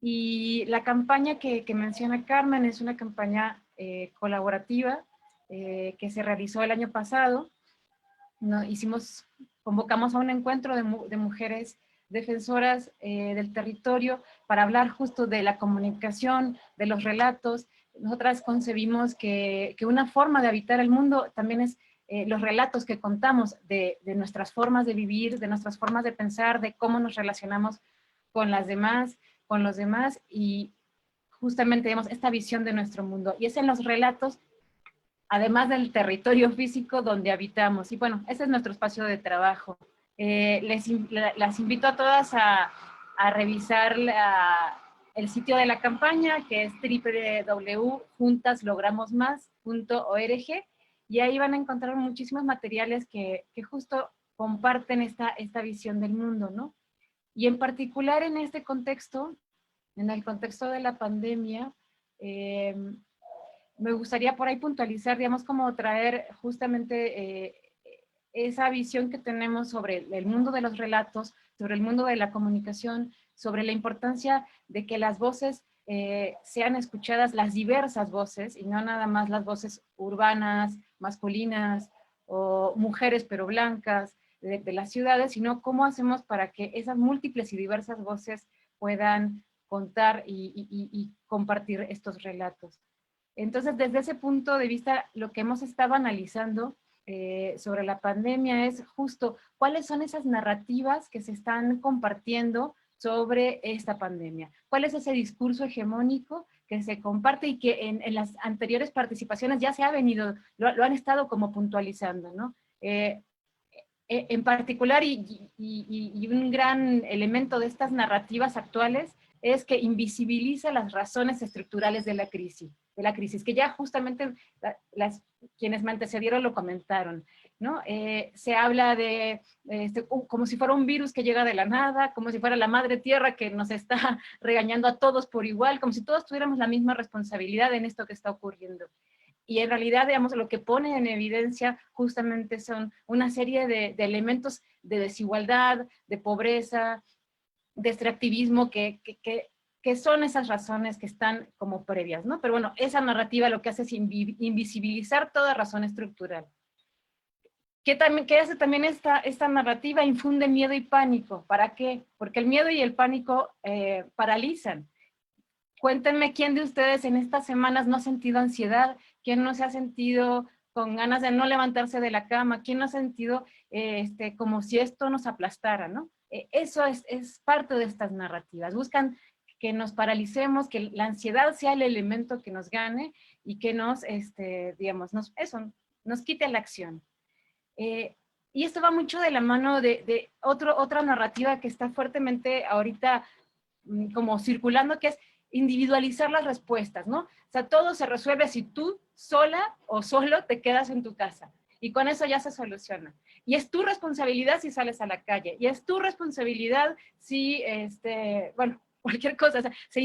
Y la campaña que menciona Carmen es una campaña colaborativa que se realizó el año pasado. Convocamos a un encuentro de mujeres defensoras del territorio para hablar justo de la comunicación, de los relatos. Nosotras concebimos que una forma de habitar el mundo también es los relatos que contamos de nuestras formas de vivir, de nuestras formas de pensar, de cómo nos relacionamos con las demás, con los demás, y justamente vemos esta visión de nuestro mundo. Y es en los relatos, además del territorio físico donde habitamos. Y bueno, ese es nuestro espacio de trabajo. Las invito a todas a revisar el sitio de la campaña, que es www.juntaslogramosmas.org, y ahí van a encontrar muchísimos materiales que justo comparten esta visión del mundo, ¿no? Y en particular en este contexto, en el contexto de la pandemia, me gustaría por ahí puntualizar, digamos, como traer justamente esa visión que tenemos sobre el mundo de los relatos, sobre el mundo de la comunicación, sobre la importancia de que las voces sean escuchadas, las diversas voces, y no nada más las voces urbanas, masculinas, o mujeres pero blancas, de las ciudades, sino cómo hacemos para que esas múltiples y diversas voces puedan contar y compartir estos relatos. Entonces, desde ese punto de vista, lo que hemos estado analizando sobre la pandemia es justo cuáles son esas narrativas que se están compartiendo sobre esta pandemia. ¿Cuál es ese discurso hegemónico que se comparte y que en las anteriores participaciones ya se ha venido, lo han estado como puntualizando, ¿no? En particular, y un gran elemento de estas narrativas actuales es que invisibiliza las razones estructurales de la crisis, que ya justamente quienes me antecedieron lo comentaron, ¿no? Se habla de como si fuera un virus que llega de la nada, como si fuera la madre tierra que nos está regañando a todos por igual, como si todos tuviéramos la misma responsabilidad en esto que está ocurriendo. Y en realidad, digamos, lo que pone en evidencia justamente son una serie de elementos de desigualdad, de pobreza, de extractivismo, que son esas razones que están como previas, ¿no? Pero bueno, esa narrativa lo que hace es invisibilizar toda razón estructural. ¿Qué hace también esta narrativa? Infunde miedo y pánico. ¿Para qué? Porque el miedo y el pánico paralizan. Cuéntenme quién de ustedes en estas semanas no ha sentido ansiedad, quién no se ha sentido con ganas de no levantarse de la cama, quién no ha sentido como si esto nos aplastara, ¿no? Eso es parte de estas narrativas. Buscan que nos paralicemos, que la ansiedad sea el elemento que nos gane y que nos quite la acción. Y esto va mucho de la mano de otra narrativa que está fuertemente ahorita como circulando, que es individualizar las respuestas, ¿no? O sea, todo se resuelve si tú sola o solo te quedas en tu casa. Y con eso ya se soluciona. Y es tu responsabilidad si sales a la calle. Y es tu responsabilidad si, cualquier cosa. O sea, se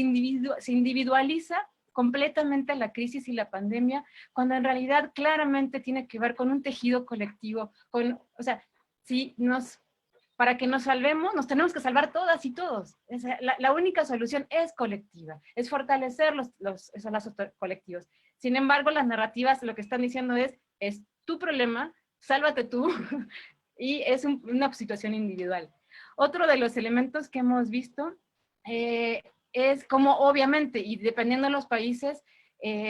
individualiza completamente la crisis y la pandemia, cuando en realidad claramente tiene que ver con un tejido colectivo, o sea, para que nos salvemos, nos tenemos que salvar todas y todos. La única solución es colectiva, es fortalecer los lazos colectivos. Sin embargo, las narrativas lo que están diciendo es tu problema, sálvate tú, y es una situación individual. Otro de los elementos que hemos visto es como obviamente, y dependiendo de los países,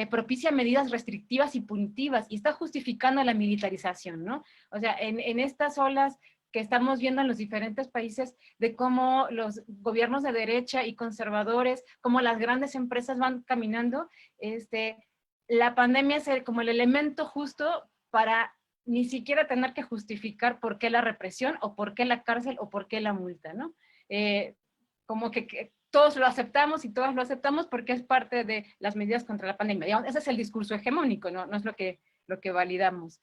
propicia medidas restrictivas y punitivas, y está justificando la militarización, ¿no? O sea, en estas olas que estamos viendo en los diferentes países, de cómo los gobiernos de derecha y conservadores, cómo las grandes empresas van caminando, la pandemia es como el elemento justo para ni siquiera tener que justificar por qué la represión, o por qué la cárcel, o por qué la multa, ¿no? Como que todos lo aceptamos y todas lo aceptamos porque es parte de las medidas contra la pandemia. Digamos, ese es el discurso hegemónico, no es lo que validamos.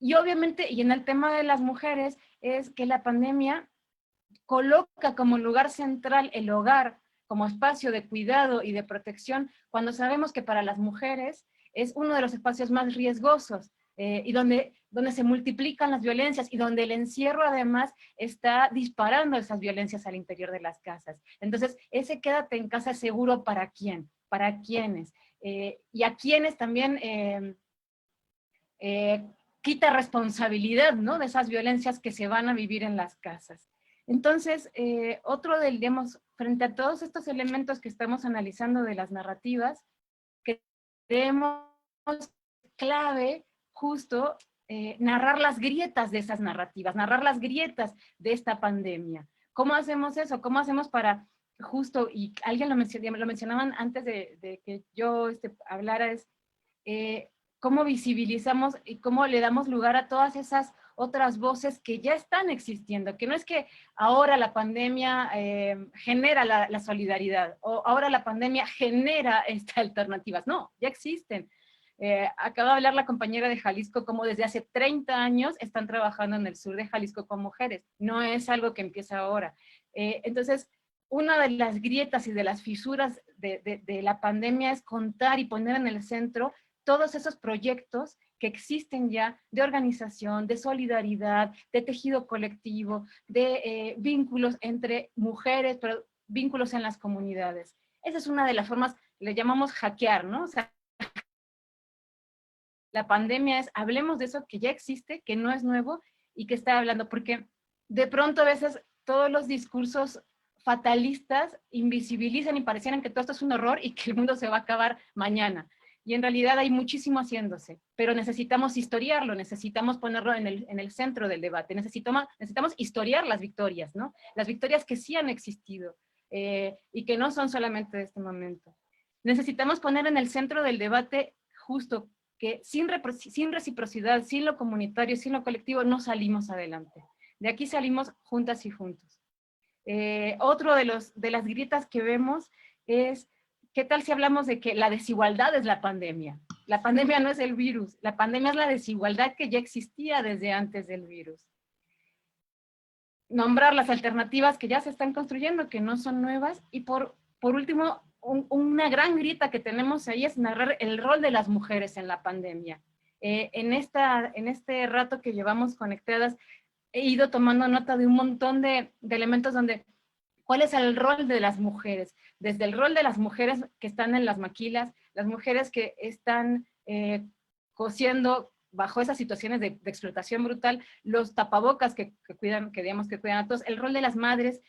Y obviamente, y en el tema de las mujeres, es que la pandemia coloca como lugar central el hogar, como espacio de cuidado y de protección, cuando sabemos que para las mujeres es uno de los espacios más riesgosos, y donde se multiplican las violencias, y donde el encierro además está disparando esas violencias al interior de las casas. Entonces, ese quédate en casa es seguro ¿para quién? ¿Para quiénes? Y a quienes también quita responsabilidad, ¿no?, de esas violencias que se van a vivir en las casas. Entonces, frente a todos estos elementos que estamos analizando de las narrativas, creemos clave justo narrar las grietas de esas narrativas, narrar las grietas de esta pandemia. ¿Cómo hacemos eso? ¿Cómo hacemos para justo, y alguien lo mencionaban antes de que yo hablara, es cómo visibilizamos y cómo le damos lugar a todas esas otras voces que ya están existiendo, que no es que ahora la pandemia genera la solidaridad, o ahora la pandemia genera estas alternativas, no, ya existen. Acaba de hablar la compañera de Jalisco, como desde hace 30 años están trabajando en el sur de Jalisco con mujeres, no es algo que empieza ahora. Entonces, una de las grietas y de las fisuras de la pandemia es contar y poner en el centro todos esos proyectos que existen ya de organización, de solidaridad, de tejido colectivo, de vínculos entre mujeres, pero vínculos en las comunidades. Esa es una de las formas, le llamamos hackear, ¿no? O sea, la pandemia es, hablemos de eso que ya existe, que no es nuevo y que está hablando, porque de pronto a veces todos los discursos fatalistas invisibilizan y parecieran que todo esto es un horror y que el mundo se va a acabar mañana. Y en realidad hay muchísimo haciéndose, pero necesitamos historiarlo, necesitamos ponerlo en el centro del debate, necesitamos historiar las victorias, ¿no? Las victorias que sí han existido y que no son solamente de este momento. Necesitamos poner en el centro del debate justo que sin reciprocidad, sin lo comunitario, sin lo colectivo, no salimos adelante. De aquí salimos juntas y juntos. Otro de las grietas que vemos es, ¿qué tal si hablamos de que la desigualdad es la pandemia? La pandemia no es el virus, la pandemia es la desigualdad que ya existía desde antes del virus. Nombrar las alternativas que ya se están construyendo, que no son nuevas, y por último, una gran grieta que tenemos ahí es narrar el rol de las mujeres en la pandemia. En este rato que llevamos conectadas, he ido tomando nota de un montón de elementos donde, ¿cuál es el rol de las mujeres? Desde el rol de las mujeres que están en las maquilas, las mujeres que están cosiendo bajo esas situaciones de explotación brutal, los tapabocas que cuidan, que digamos que cuidan a todos, el rol de las madres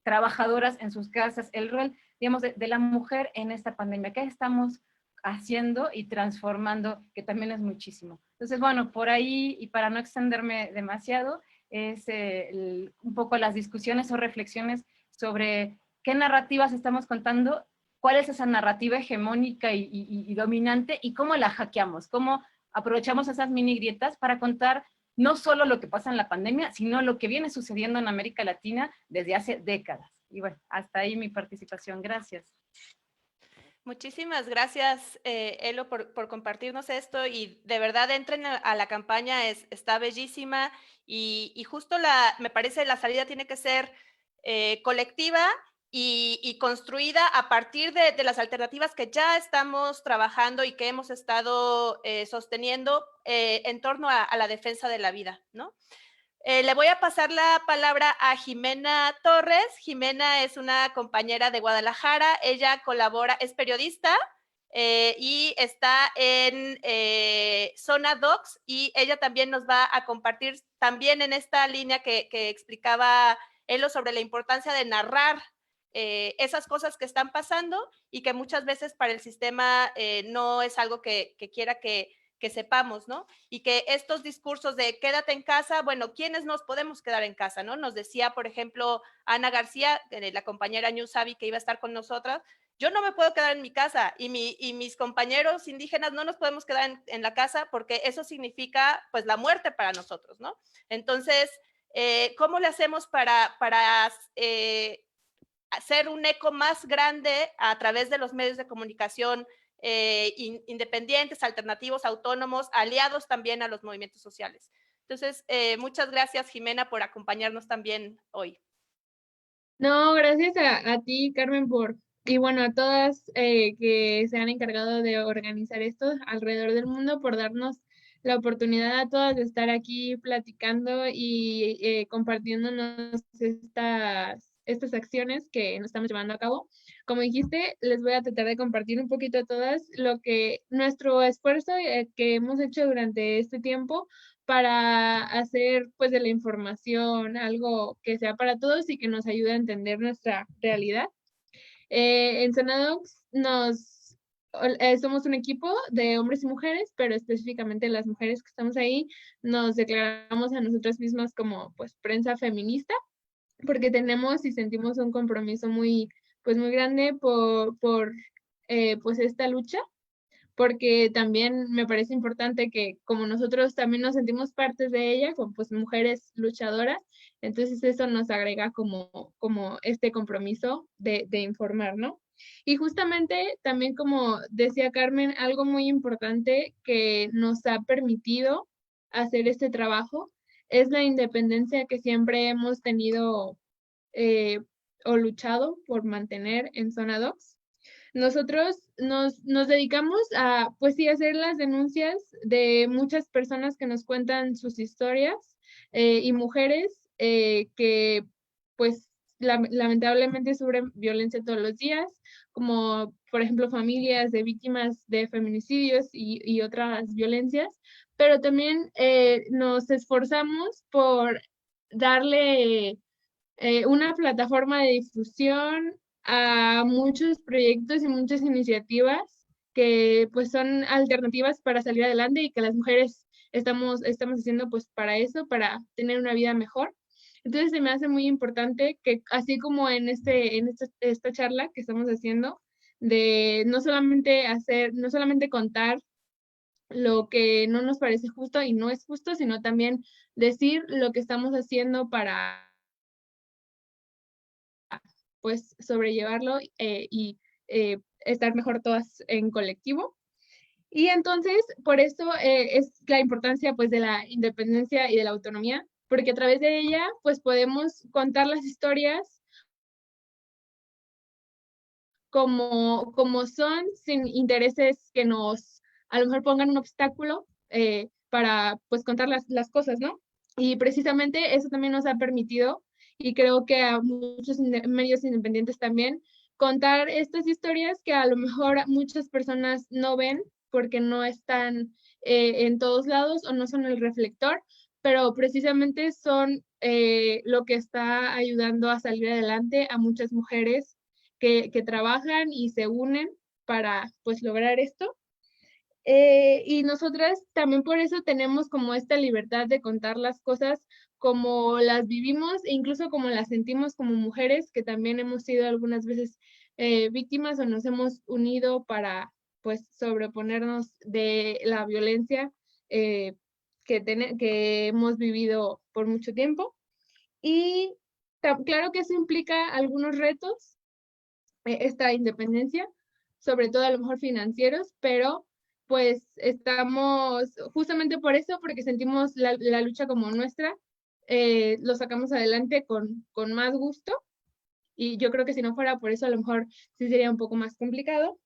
trabajadoras en sus casas, el rol, digamos, de la mujer en esta pandemia. ¿Qué estamos haciendo y transformando? Que también es muchísimo. Entonces, bueno, por ahí, y para no extenderme demasiado, es un poco las discusiones o reflexiones sobre qué narrativas estamos contando, cuál es esa narrativa hegemónica y dominante, y cómo la hackeamos, cómo aprovechamos esas mini grietas para contar no solo lo que pasa en la pandemia, sino lo que viene sucediendo en América Latina desde hace décadas. Y bueno, hasta ahí mi participación. Gracias. Muchísimas gracias, Elo, por compartirnos esto, y de verdad entren a la campaña, está bellísima, y justo me parece la salida tiene que ser colectiva y construida a partir de las alternativas que ya estamos trabajando y que hemos estado sosteniendo en torno a la defensa de la vida, ¿no? Le voy a pasar la palabra a Jimena Torres. Jimena es una compañera de Guadalajara, ella colabora, es periodista y está en Zona Docs, y ella también nos va a compartir también en esta línea que explicaba Elo sobre la importancia de narrar esas cosas que están pasando y que muchas veces para el sistema no es algo que quiera que sepamos, ¿no? Y que estos discursos de quédate en casa, bueno, ¿quiénes nos podemos quedar en casa, no? Nos decía, por ejemplo, Ana García, la compañera Ñusabi que iba a estar con nosotras, yo no me puedo quedar en mi casa, y mis compañeros indígenas no nos podemos quedar en la casa, porque eso significa, pues, la muerte para nosotros, ¿no? Entonces, ¿cómo le hacemos para hacer un eco más grande a través de los medios de comunicación independientes, alternativos, autónomos, aliados también a los movimientos sociales? Entonces, muchas gracias, Jimena, por acompañarnos también hoy. No, gracias a ti, Carmen, y bueno, a todas que se han encargado de organizar esto alrededor del mundo, por darnos la oportunidad a todas de estar aquí platicando y compartiéndonos estas acciones que nos estamos llevando a cabo. Como dijiste, les voy a tratar de compartir un poquito a todas nuestro esfuerzo que hemos hecho durante este tiempo para hacer pues de la información algo que sea para todos y que nos ayude a entender nuestra realidad. En Zona Docs somos un equipo de hombres y mujeres, pero específicamente las mujeres que estamos ahí nos declaramos a nosotras mismas como pues prensa feminista, porque tenemos y sentimos un compromiso muy grande por pues esta lucha, porque también me parece importante que como nosotros también nos sentimos partes de ella, como pues mujeres luchadoras, entonces eso nos agrega como este compromiso de informar, ¿no? Y justamente también, como decía Carmen, algo muy importante que nos ha permitido hacer este trabajo es la independencia que siempre hemos tenido o luchado por mantener en Zona Docs. Nosotros nos dedicamos a, pues sí, hacer las denuncias de muchas personas que nos cuentan sus historias y mujeres que, pues, lamentablemente sufren violencia todos los días, como, por ejemplo, familias de víctimas de feminicidios y otras violencias, pero también nos esforzamos por darle una plataforma de difusión a muchos proyectos y muchas iniciativas que pues son alternativas para salir adelante y que las mujeres estamos haciendo pues para eso, para tener una vida mejor. Entonces se me hace muy importante que así como en esta charla que estamos haciendo, de no solamente contar lo que no nos parece justo y no es justo, sino también decir lo que estamos haciendo para pues sobrellevarlo y estar mejor todas en colectivo. Y entonces, por eso es la importancia pues de la independencia y de la autonomía, porque a través de ella pues podemos contar las historias como son, sin intereses que nos a lo mejor pongan un obstáculo para pues contar las cosas, ¿no? Y precisamente eso también nos ha permitido, y creo que a muchos medios independientes también, contar estas historias que a lo mejor muchas personas no ven porque no están en todos lados o no son el reflector, pero precisamente son lo que está ayudando a salir adelante a muchas mujeres que trabajan y se unen para pues lograr esto. Y nosotras también por eso tenemos como esta libertad de contar las cosas como las vivimos e incluso como las sentimos como mujeres, que también hemos sido algunas veces víctimas o nos hemos unido para pues sobreponernos de la violencia que hemos vivido por mucho tiempo. Y claro que eso implica algunos retos, esta independencia, sobre todo a lo mejor financieros, pero pues estamos, justamente por eso, porque sentimos la lucha como nuestra, lo sacamos adelante con más gusto, y yo creo que si no fuera por eso, a lo mejor sí sería un poco más complicado,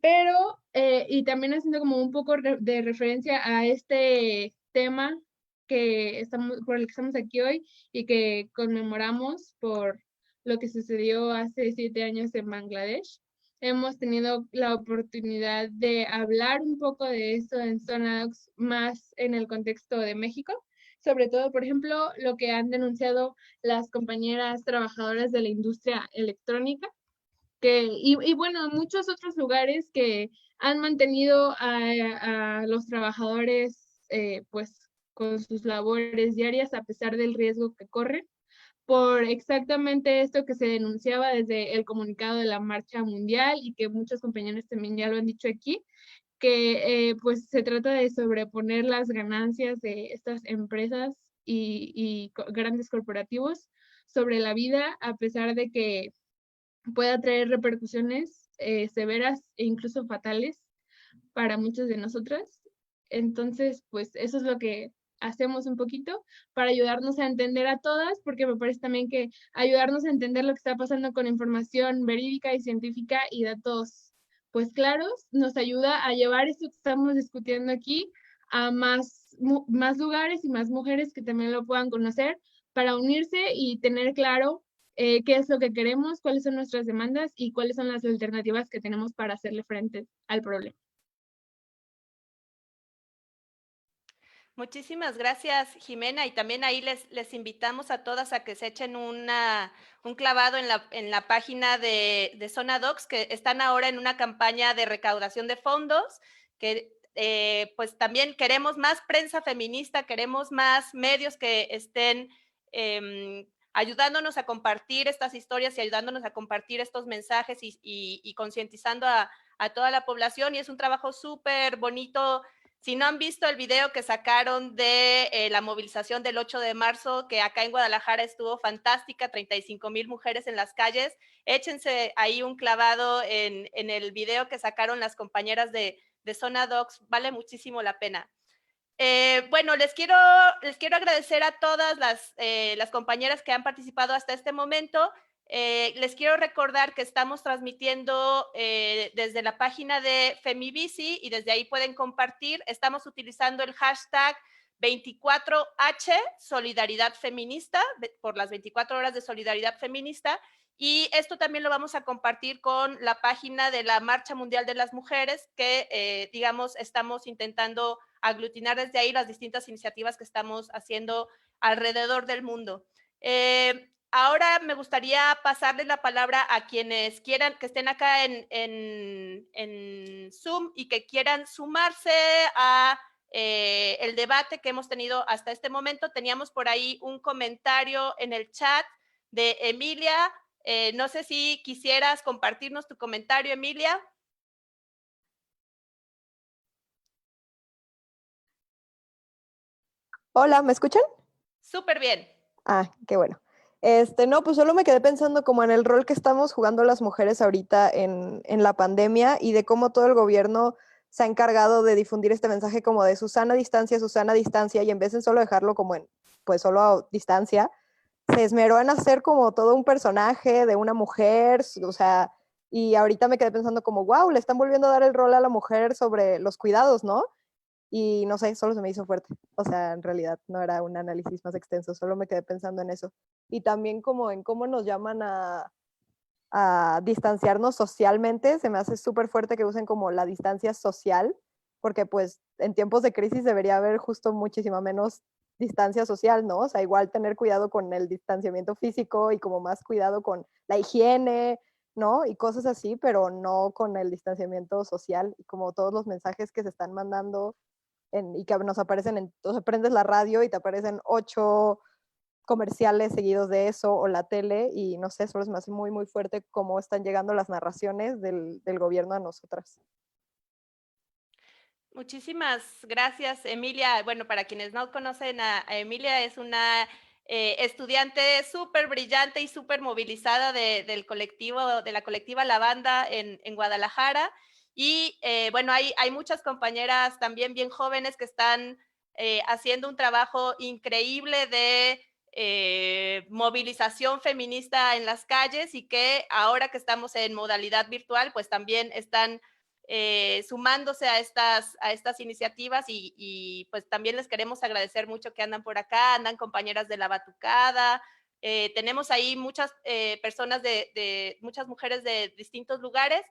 pero, y también haciendo como un poco de referencia a este tema por el que estamos aquí hoy y que conmemoramos por lo que sucedió hace 7 años en Bangladesh. Hemos tenido la oportunidad de hablar un poco de eso en Zona Docs más en el contexto de México, sobre todo, por ejemplo, lo que han denunciado las compañeras trabajadoras de la industria electrónica, y bueno, muchos otros lugares que han mantenido a los trabajadores pues con sus labores diarias a pesar del riesgo que corren, por exactamente esto que se denunciaba desde el comunicado de la Marcha Mundial y que muchos compañeros también ya lo han dicho aquí, que pues se trata de sobreponer las ganancias de estas empresas y grandes corporativos sobre la vida, a pesar de que pueda traer repercusiones severas e incluso fatales para muchas de nosotras. Entonces, pues eso es lo que hacemos un poquito para ayudarnos a entender a todas, porque me parece también que ayudarnos a entender lo que está pasando con información verídica y científica y datos pues claros, nos ayuda a llevar esto que estamos discutiendo aquí a más lugares y más mujeres que también lo puedan conocer, para unirse y tener claro qué es lo que queremos, cuáles son nuestras demandas y cuáles son las alternativas que tenemos para hacerle frente al problema. Muchísimas gracias, Jimena, y también ahí les invitamos a todas a que se echen un clavado en la página de Zona Docs, que están ahora en una campaña de recaudación de fondos, que pues también queremos más prensa feminista, queremos más medios que estén ayudándonos a compartir estas historias y ayudándonos a compartir estos mensajes y concientizando a toda la población, y es un trabajo súper bonito. Si no han visto el video que sacaron de la movilización del 8 de marzo, que acá en Guadalajara estuvo fantástica, 35,000 mujeres en las calles, échense ahí un clavado en el video que sacaron las compañeras de Zona Docs, vale muchísimo la pena. Bueno, les quiero agradecer a todas las compañeras que han participado hasta este momento. Les quiero recordar que estamos transmitiendo desde la página de Femibici, y desde ahí pueden compartir. Estamos utilizando el hashtag 24H Solidaridad Feminista, por las 24 horas de solidaridad feminista, y esto también lo vamos a compartir con la página de la Marcha Mundial de las Mujeres, que digamos estamos intentando aglutinar desde ahí las distintas iniciativas que estamos haciendo alrededor del mundo. Ahora me gustaría pasarle la palabra a quienes quieran, que estén acá en Zoom y que quieran sumarse a el debate que hemos tenido hasta este momento. Teníamos por ahí un comentario en el chat de Emilia. No sé si quisieras compartirnos tu comentario, Emilia. Hola, ¿me escuchan? Súper bien. Ah, qué bueno. No, pues solo me quedé pensando como en el rol que estamos jugando las mujeres ahorita en la pandemia, y de cómo todo el gobierno se ha encargado de difundir este mensaje como de Susana distancia, y en vez de solo dejarlo como en, pues solo a distancia, se esmeró en hacer como todo un personaje de una mujer, o sea, y ahorita me quedé pensando como, wow, le están volviendo a dar el rol a la mujer sobre los cuidados, ¿no? Y no sé, solo se me hizo fuerte. O sea, en realidad no era un análisis más extenso, solo me quedé pensando en eso. Y también como en cómo nos llaman a distanciarnos socialmente, se me hace súper fuerte que usen como la distancia social, porque pues en tiempos de crisis debería haber justo muchísima menos distancia social, ¿no? O sea, igual tener cuidado con el distanciamiento físico y como más cuidado con la higiene, ¿no? Y cosas así, pero no con el distanciamiento social y como todos los mensajes que se están mandando y que nos aparecen, entonces prendes la radio y te aparecen 8 comerciales seguidos de eso o la tele y no sé, solo se me hace muy, muy fuerte cómo están llegando las narraciones del gobierno a nosotras. Muchísimas gracias, Emilia. Bueno, para quienes no conocen a Emilia, es una estudiante súper brillante y súper movilizada del colectivo, de la colectiva La Banda en Guadalajara. Y bueno, hay muchas compañeras también bien jóvenes que están haciendo un trabajo increíble de movilización feminista en las calles y que ahora que estamos en modalidad virtual, pues también están sumándose a estas iniciativas y pues también les queremos agradecer mucho que andan por acá, andan compañeras de la Batucada, tenemos ahí muchas personas muchas mujeres de distintos lugares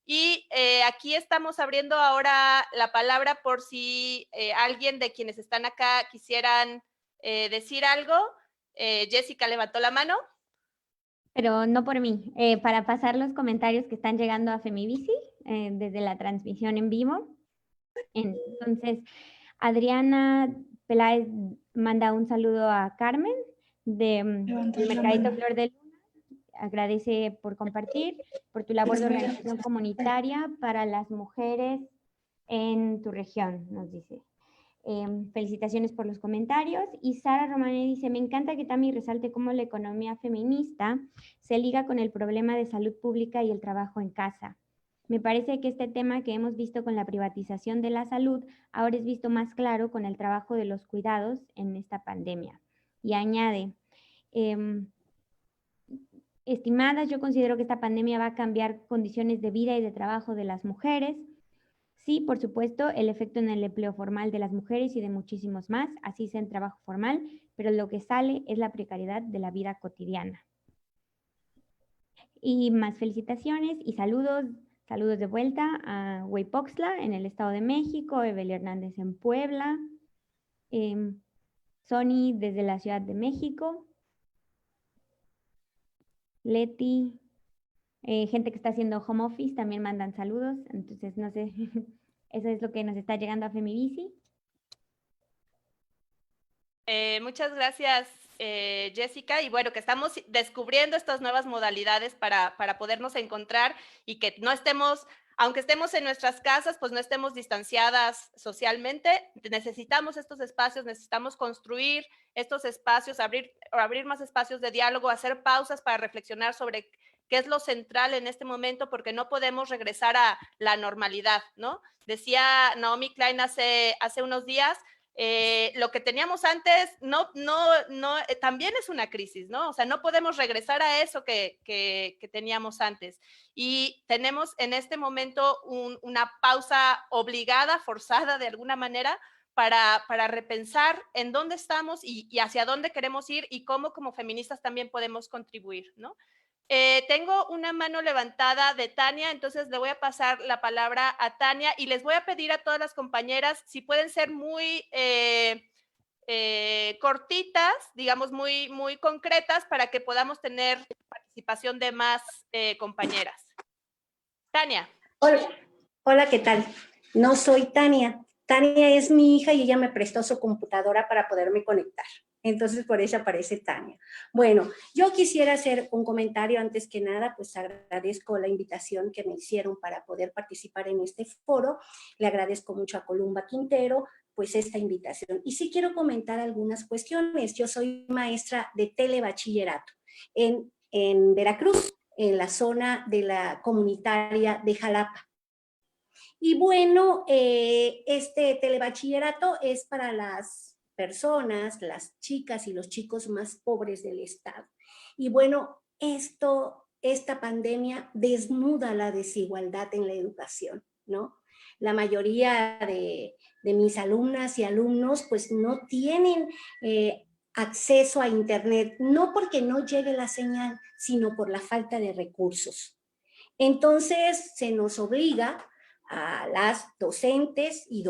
y aquí estamos abriendo ahora la palabra por si alguien de quienes están acá quisieran decir algo. Jessica levantó la mano. Pero no por mí, para pasar los comentarios que están llegando a Femibici desde la transmisión en vivo. Entonces, Adriana Peláez manda un saludo a Carmen del Mercadito Flor de Luna. Agradece por compartir, por tu labor de organización comunitaria para las mujeres en tu región, nos dice. Felicitaciones por los comentarios. Y Sara Romané dice, me encanta que Tami resalte cómo la economía feminista se liga con el problema de salud pública y el trabajo en casa. Me parece que este tema que hemos visto con la privatización de la salud ahora es visto más claro con el trabajo de los cuidados en esta pandemia. Y añade, estimadas, yo considero que esta pandemia va a cambiar condiciones de vida y de trabajo de las mujeres. Sí, por supuesto, el efecto en el empleo formal de las mujeres y de muchísimos más, así sea en trabajo formal, pero lo que sale es la precariedad de la vida cotidiana. Y más felicitaciones y saludos de vuelta a Huaypoxtla en el Estado de México, Evelyn Hernández en Puebla, Sony desde la Ciudad de México, Leti, gente que está haciendo home office también mandan saludos, entonces no sé, eso es lo que nos está llegando a Femibici. Muchas gracias, Jessica, y bueno, que estamos descubriendo estas nuevas modalidades para podernos encontrar y que no estemos, aunque estemos en nuestras casas, pues no estemos distanciadas socialmente. Necesitamos estos espacios, necesitamos construir estos espacios, abrir más espacios de diálogo, hacer pausas para reflexionar sobre qué es lo central en este momento, porque no podemos regresar a la normalidad, ¿no? Decía Naomi Klein hace unos días, lo que teníamos antes también es una crisis, ¿no? O sea, no podemos regresar a eso que teníamos antes. Y tenemos en este momento una pausa obligada, forzada de alguna manera, para repensar en dónde estamos y hacia dónde queremos ir y cómo como feministas también podemos contribuir, ¿no? Tengo una mano levantada de Tania, entonces le voy a pasar la palabra a Tania y les voy a pedir a todas las compañeras si pueden ser muy cortitas, digamos muy, muy concretas para que podamos tener participación de más compañeras. Tania. Hola, ¿qué tal? No soy Tania. Tania es mi hija y ella me prestó su computadora para poderme conectar. Entonces, por eso aparece Tania. Bueno, yo quisiera hacer un comentario antes que nada, pues agradezco la invitación que me hicieron para poder participar en este foro. Le agradezco mucho a Columba Quintero, pues esta invitación. Y sí quiero comentar algunas cuestiones. Yo soy maestra de telebachillerato en Veracruz, en la zona de la comunitaria de Jalapa. Y bueno, este telebachillerato es para las personas, las chicas y los chicos más pobres del estado. Y bueno, esta pandemia desnuda la desigualdad en la educación, ¿no? La mayoría de mis alumnas y alumnos pues no tienen acceso a internet, no porque no llegue la señal, sino por la falta de recursos. Entonces se nos obliga a las docentes y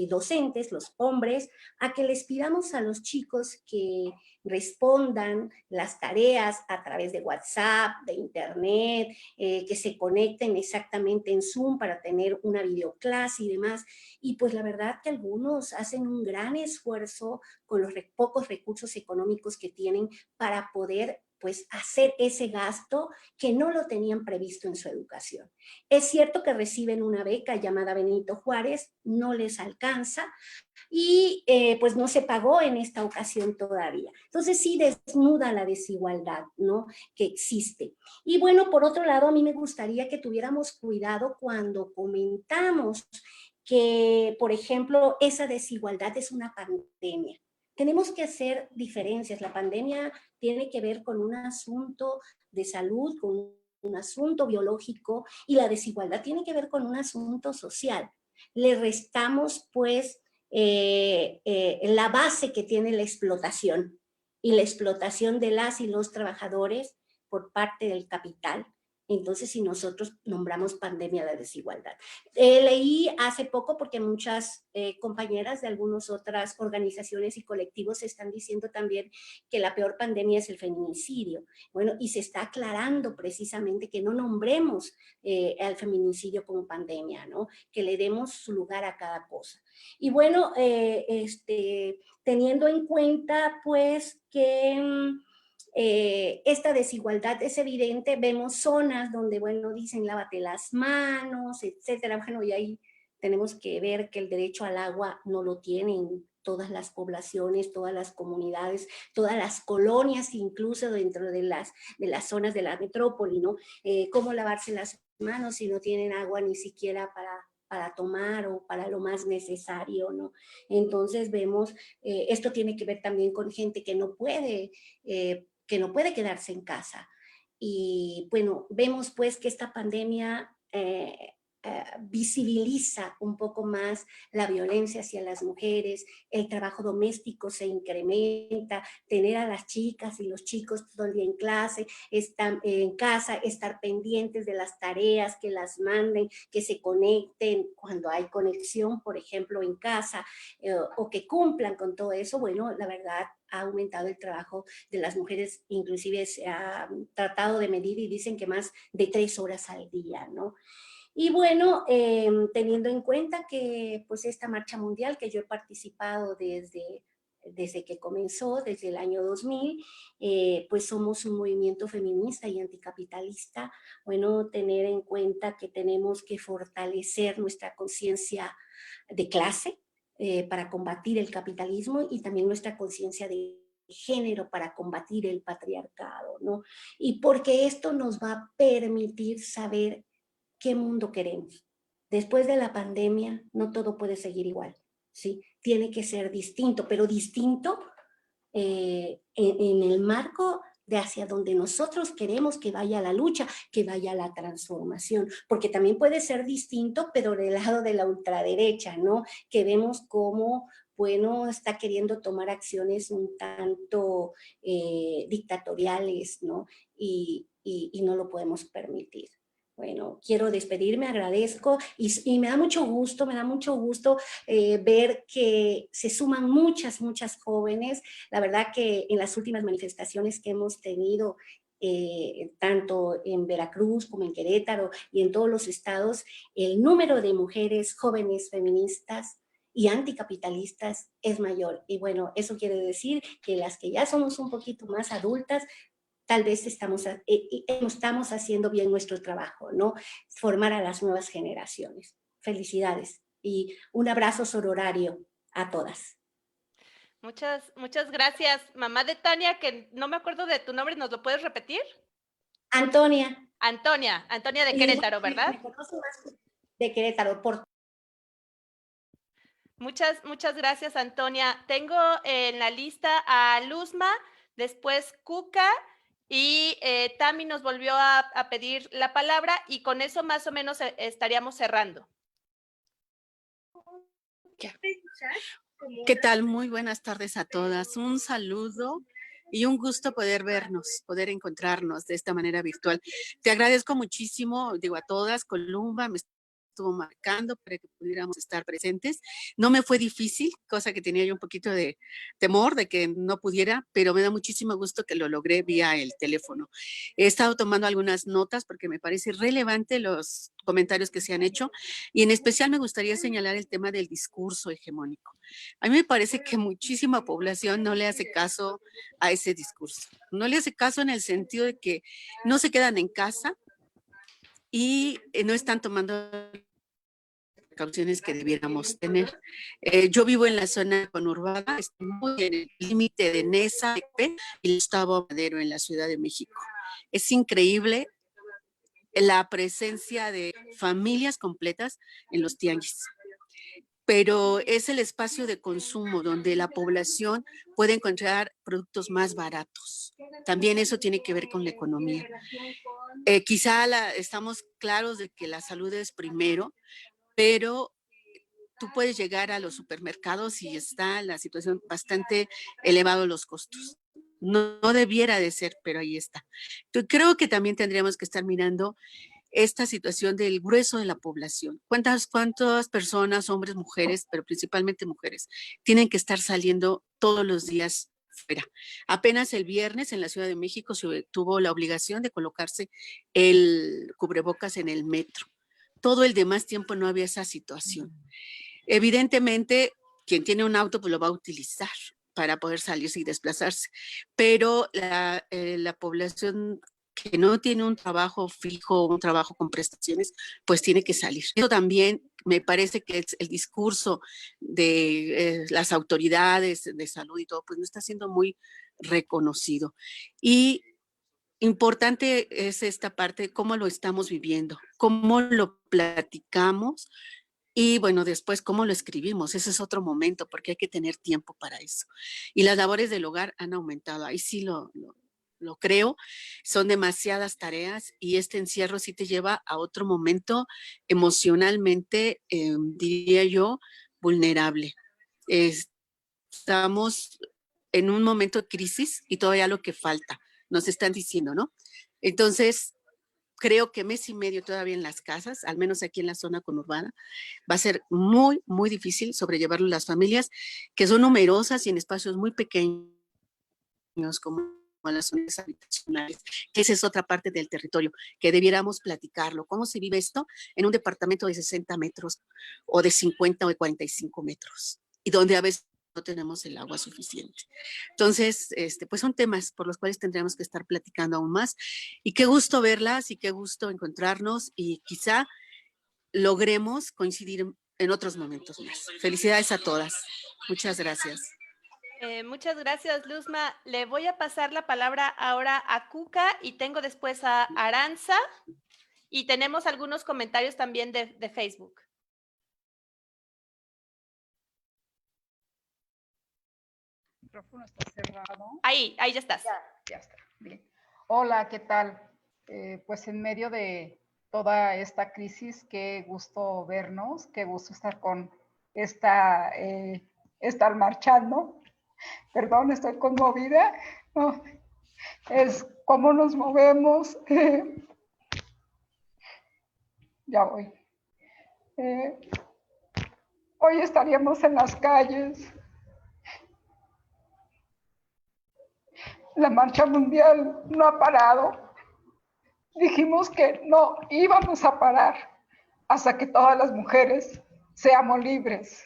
docentes, los hombres, a que les pidamos a los chicos que respondan las tareas a través de WhatsApp, de Internet, que se conecten exactamente en Zoom para tener una videoclase y demás. Y pues la verdad que algunos hacen un gran esfuerzo con los pocos recursos económicos que tienen para poder pues hacer ese gasto que no lo tenían previsto en su educación. Es cierto que reciben una beca llamada Benito Juárez, no les alcanza y pues no se pagó en esta ocasión todavía. Entonces sí desnuda la desigualdad, ¿no?, que existe. Y bueno, por otro lado, a mí me gustaría que tuviéramos cuidado cuando comentamos que, por ejemplo, esa desigualdad es una pandemia. Tenemos que hacer diferencias. La pandemia tiene que ver con un asunto de salud, con un asunto biológico, y la desigualdad tiene que ver con un asunto social. Le restamos, pues, la base que tiene la explotación, y la explotación de las y los trabajadores por parte del capital. Entonces, si nosotros nombramos pandemia de desigualdad. Leí hace poco, porque muchas compañeras de algunas otras organizaciones y colectivos están diciendo también que la peor pandemia es el feminicidio. Bueno, y se está aclarando precisamente que no nombremos al feminicidio como pandemia, ¿no? Que le demos su lugar a cada cosa. Y bueno, teniendo en cuenta pues que esta desigualdad es evidente, vemos zonas donde, bueno, dicen lávate las manos, etcétera. Bueno, y ahí tenemos que ver que el derecho al agua no lo tienen todas las poblaciones, todas las comunidades, todas las colonias, incluso dentro de las zonas de la metrópoli, ¿no? ¿Cómo lavarse las manos si no tienen agua ni siquiera para tomar o para lo más necesario, ¿no? Entonces vemos, esto tiene que ver también con gente que no puede quedarse en casa. Y bueno, vemos pues que esta pandemia visibiliza un poco más la violencia hacia las mujeres, el trabajo doméstico se incrementa, tener a las chicas y los chicos todo el día en clase, en casa, estar pendientes de las tareas, que las manden, que se conecten cuando hay conexión, por ejemplo, en casa, o que cumplan con todo eso. Bueno, la verdad, ha aumentado el trabajo de las mujeres, inclusive se ha tratado de medir y dicen que más de 3 horas al día, ¿no? Y bueno, teniendo en cuenta que pues esta marcha mundial que yo he participado desde que comenzó, desde el año 2000, pues somos un movimiento feminista y anticapitalista. Bueno, tener en cuenta que tenemos que fortalecer nuestra conciencia de clase, para combatir el capitalismo, y también nuestra conciencia de género para combatir el patriarcado, ¿no? Y porque esto nos va a permitir saber qué mundo queremos. Después de la pandemia, no todo puede seguir igual, ¿sí? Tiene que ser distinto, pero distinto en el marco de hacia donde nosotros queremos que vaya la lucha, que vaya la transformación, porque también puede ser distinto, pero del lado de la ultraderecha, ¿no? Que vemos cómo, bueno, está queriendo tomar acciones un tanto dictatoriales, ¿no? Y no lo podemos permitir. Bueno, quiero despedirme, agradezco y me da mucho gusto ver que se suman muchas jóvenes. La verdad que en las últimas manifestaciones que hemos tenido, tanto en Veracruz como en Querétaro y en todos los estados, el número de mujeres jóvenes feministas y anticapitalistas es mayor. Y bueno, eso quiere decir que las que ya somos un poquito más adultas, tal vez estamos haciendo bien nuestro trabajo, ¿no? Formar a las nuevas generaciones. Felicidades y un abrazo sororario a todas. Muchas gracias, mamá de Tania, que no me acuerdo de tu nombre, ¿nos lo puedes repetir? Antonia. Antonia de Querétaro, ¿verdad? Me conoce más de Querétaro. Muchas gracias, Antonia. Tengo en la lista a Luzma, después Cuca, y Tami nos volvió a pedir la palabra, y con eso más o menos estaríamos cerrando. ¿Qué tal? Muy buenas tardes a todas. Un saludo y un gusto poder vernos, poder encontrarnos de esta manera virtual. Te agradezco muchísimo, digo a todas, Columba, me estuvo marcando para que pudiéramos estar presentes. No me fue difícil, cosa que tenía yo un poquito de temor de que no pudiera, pero me da muchísimo gusto que lo logré vía el teléfono. He estado tomando algunas notas porque me parece relevante los comentarios que se han hecho y en especial me gustaría señalar el tema del discurso hegemónico. A mí me parece que muchísima población no le hace caso a ese discurso. No le hace caso en el sentido de que no se quedan en casa y no están tomando precauciones que debiéramos tener. Yo vivo en la zona conurbada, estoy muy en el límite de Nesa y Gustavo Madero en la Ciudad de México. Es increíble la presencia de familias completas en los tianguis, pero es el espacio de consumo donde la población puede encontrar productos más baratos. También eso tiene que ver con la economía. Quizá estamos claros de que la salud es primero, pero tú puedes llegar a los supermercados y está la situación bastante elevada los costos. No debiera de ser, pero ahí está. Entonces, creo que también tendríamos que estar mirando esta situación del grueso de la población. ¿Cuántas personas, hombres, mujeres, pero principalmente mujeres, tienen que estar saliendo todos los días fuera? Apenas el viernes en la Ciudad de México se tuvo la obligación de colocarse el cubrebocas en el metro. Todo el demás tiempo no había esa situación. Evidentemente, quien tiene un auto pues lo va a utilizar para poder salirse y desplazarse, pero la población que no tiene un trabajo fijo, un trabajo con prestaciones, pues tiene que salir. Eso también me parece que es el discurso de las autoridades de salud y todo, pues no está siendo muy reconocido. Y importante es esta parte, cómo lo estamos viviendo, cómo lo platicamos y bueno, después cómo lo escribimos. Ese es otro momento porque hay que tener tiempo para eso. Y las labores del hogar han aumentado. Ahí sí lo creo. Son demasiadas tareas y este encierro sí te lleva a otro momento emocionalmente, diría yo, vulnerable. Estamos en un momento de crisis y todavía lo que falta, nos están diciendo, ¿no? Entonces, creo que mes y medio todavía en las casas, al menos aquí en la zona conurbana, va a ser muy, muy difícil sobrellevarlo las familias que son numerosas y en espacios muy pequeños como las zonas habitacionales, que esa es otra parte del territorio, que debiéramos platicarlo. ¿Cómo se vive esto en un departamento de 60 metros o de 50 o de 45 metros? Y donde a veces no tenemos el agua suficiente. Entonces, pues son temas por los cuales tendríamos que estar platicando aún más. Y qué gusto verlas y qué gusto encontrarnos y quizá logremos coincidir en otros momentos más. Felicidades a todas. Muchas gracias. Muchas gracias, Luzma. Le voy a pasar la palabra ahora a Cuca y tengo después a Aranza y tenemos algunos comentarios también de Facebook. El micrófono está cerrado. Ahí ya estás. Ya está, bien. Hola, ¿qué tal? Pues en medio de toda esta crisis, qué gusto vernos, qué gusto estar con estar marchando. Perdón, estoy conmovida. No, es cómo nos movemos. Ya voy. Hoy estaríamos en las calles. La marcha mundial no ha parado. Dijimos que no íbamos a parar hasta que todas las mujeres seamos libres.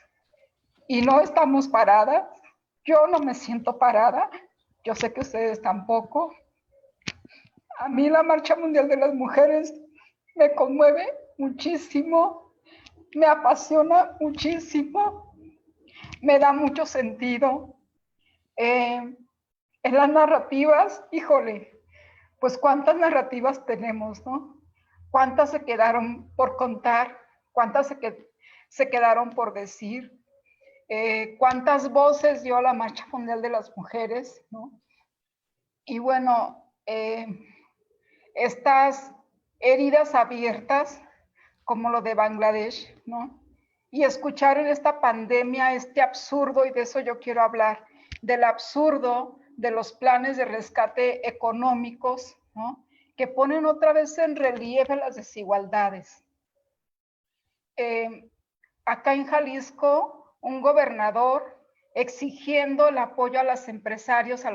Y no estamos paradas. Yo no me siento parada. Yo sé que ustedes tampoco. A mí la Marcha Mundial de las Mujeres me conmueve muchísimo, me apasiona muchísimo, me da mucho sentido. En las narrativas, híjole, pues cuántas narrativas tenemos, ¿no? Cuántas se quedaron por contar, cuántas se quedaron por decir. Cuántas voces dio la Marcha Mundial de las Mujeres, ¿no? Y bueno, estas heridas abiertas, como lo de Bangladesh, ¿no? Y escuchar en esta pandemia este absurdo, y de eso yo quiero hablar, del absurdo de los planes de rescate económicos, ¿no? Que ponen otra vez en relieve las desigualdades. acá en Jalisco, un gobernador exigiendo el apoyo a los empresarios,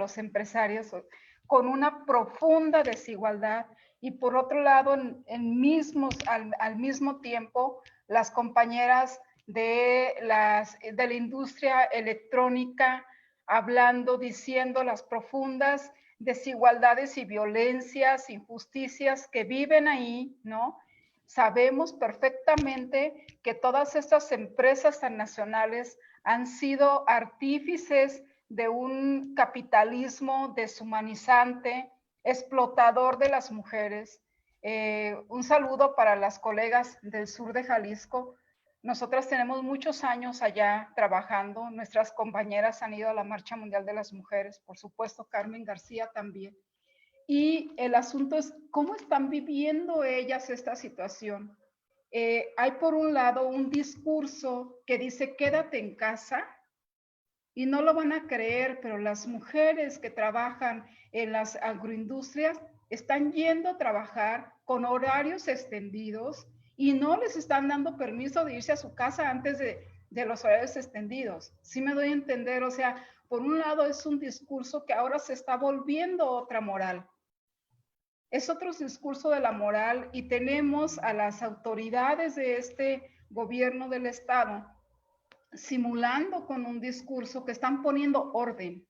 con una profunda desigualdad, y por otro lado, al mismo tiempo, las compañeras de la industria electrónica hablando, diciendo las profundas desigualdades y violencias, injusticias que viven ahí, ¿no? Sabemos perfectamente que todas estas empresas transnacionales han sido artífices de un capitalismo deshumanizante, explotador de las mujeres. Un saludo para las colegas del sur de Jalisco. Nosotras tenemos muchos años allá trabajando. Nuestras compañeras han ido a la Marcha Mundial de las Mujeres, por supuesto, Carmen García también. Y el asunto es cómo están viviendo ellas esta situación. Hay por un lado un discurso que dice quédate en casa, y no lo van a creer, pero las mujeres que trabajan en las agroindustrias están yendo a trabajar con horarios extendidos y no les están dando permiso de irse a su casa antes de los horarios extendidos. Sí me doy a entender, o sea, por un lado es un discurso que ahora se está volviendo otra moral. Es otro discurso de la moral, y tenemos a las autoridades de este gobierno del Estado simulando con un discurso que están poniendo orden,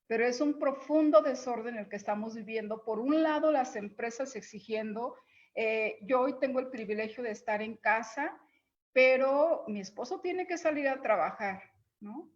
pero es un profundo desorden el que estamos viviendo. Por un lado, las empresas exigiendo, yo hoy tengo el privilegio de estar en casa, pero mi esposo tiene que salir a trabajar, ¿no?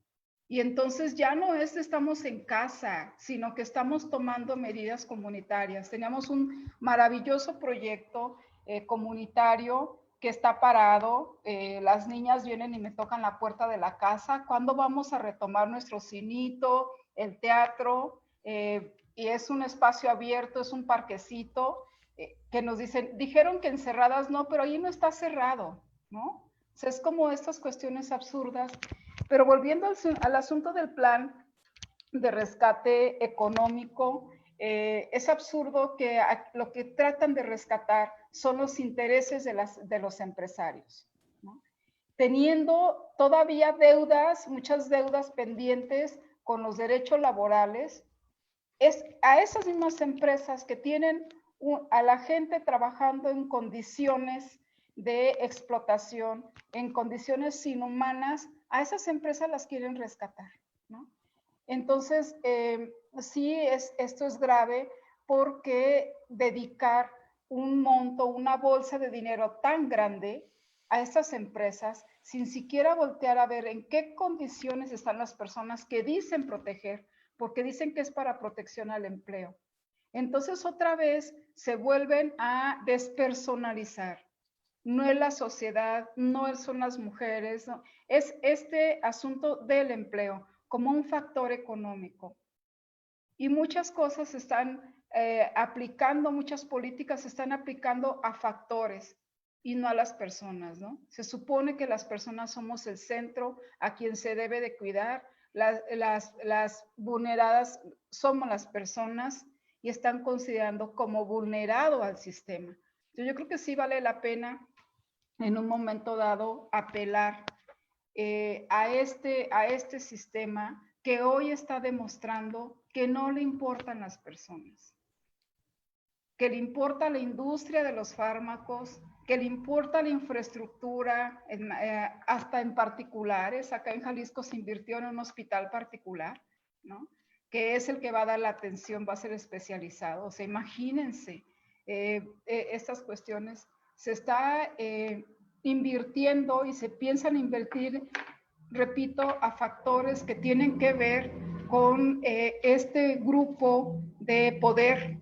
Y entonces ya no es estamos en casa, sino que estamos tomando medidas comunitarias. Teníamos un maravilloso proyecto comunitario que está parado. Las niñas vienen y me tocan la puerta de la casa. ¿Cuándo vamos a retomar nuestro cinito, el teatro? Y es un espacio abierto, es un parquecito que nos dijeron que encerradas no, pero ahí no está cerrado, ¿no? O sea, es como estas cuestiones absurdas. Pero volviendo al asunto del plan de rescate económico, es absurdo que lo que tratan de rescatar son los intereses de los empresarios, ¿no? Teniendo todavía deudas, muchas deudas pendientes con los derechos laborales, es a esas mismas empresas que tienen a la gente trabajando en condiciones de explotación, en condiciones inhumanas, a esas empresas las quieren rescatar, ¿no? Entonces, sí, esto es grave, porque dedicar un monto, una bolsa de dinero tan grande a estas empresas, sin siquiera voltear a ver en qué condiciones están las personas que dicen proteger, porque dicen que es para protección al empleo. Entonces, otra vez se vuelven a despersonalizar. No es la sociedad, no son las mujeres, no. Es este asunto del empleo como un factor económico. Y muchas cosas se están aplicando, muchas políticas se están aplicando a factores y no a las personas, ¿no? Se supone que las personas somos el centro a quien se debe de cuidar. Las vulneradas somos las personas, y están considerando como vulnerado al sistema. Yo creo que sí vale la pena en un momento dado apelar a este sistema que hoy está demostrando que no le importan las personas, que le importa la industria de los fármacos, que le importa la infraestructura, hasta en particulares. Acá en Jalisco se invirtió en un hospital particular, ¿no? Que es el que va a dar la atención, va a ser especializado. O sea, imagínense estas cuestiones. Se está invirtiendo y se piensan invertir, repito, a factores que tienen que ver con este grupo de poder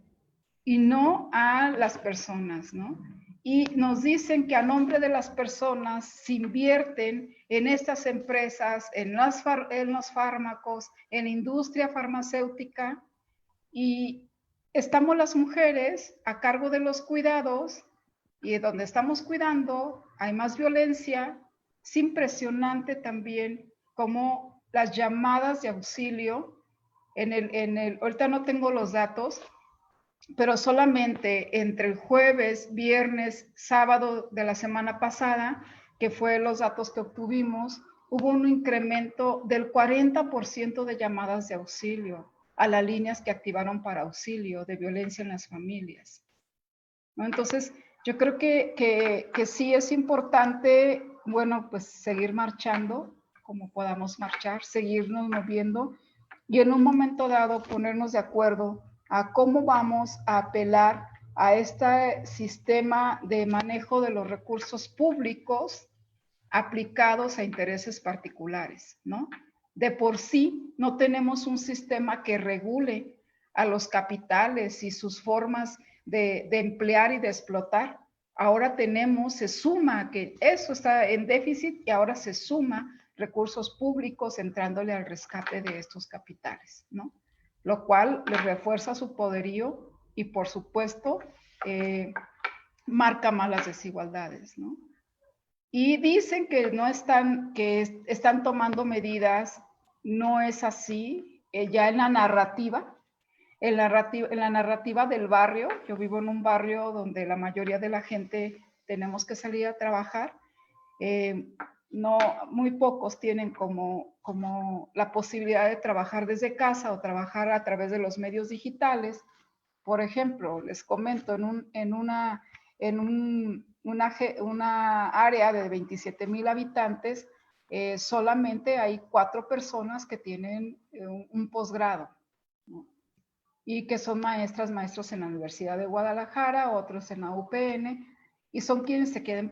y no a las personas, ¿no? Y nos dicen que a nombre de las personas se invierten en estas empresas, en los fármacos, en la industria farmacéutica, y estamos las mujeres a cargo de los cuidados, y donde estamos cuidando hay más violencia. Es impresionante también como las llamadas de auxilio, ahorita no tengo los datos, pero solamente entre el jueves, viernes, sábado de la semana pasada, que fue los datos que obtuvimos, hubo un incremento del 40% de llamadas de auxilio a las líneas que activaron para auxilio de violencia en las familias, ¿no? Entonces, yo creo que sí es importante, bueno, pues seguir marchando como podamos marchar, seguirnos moviendo y en un momento dado ponernos de acuerdo a cómo vamos a apelar a este sistema de manejo de los recursos públicos aplicados a intereses particulares, ¿no? De por sí no tenemos un sistema que regule a los capitales y sus formas de emplear y de explotar. Ahora tenemos, se suma, que eso está en déficit y ahora se suma recursos públicos entrándole al rescate de estos capitales, ¿no? Lo cual les refuerza su poderío y, por supuesto, marca más las desigualdades, ¿no? Y dicen que no están, que están tomando medidas, no es así, ya en la narrativa del barrio. Yo vivo en un barrio donde la mayoría de la gente tenemos que salir a trabajar. No, muy pocos tienen como la posibilidad de trabajar desde casa o trabajar a través de los medios digitales. Por ejemplo, les comento, en una área de 27,000 habitantes, solamente hay 4 personas que tienen un posgrado, ¿no? Y que son maestros en la Universidad de Guadalajara, otros en la UPN, y son quienes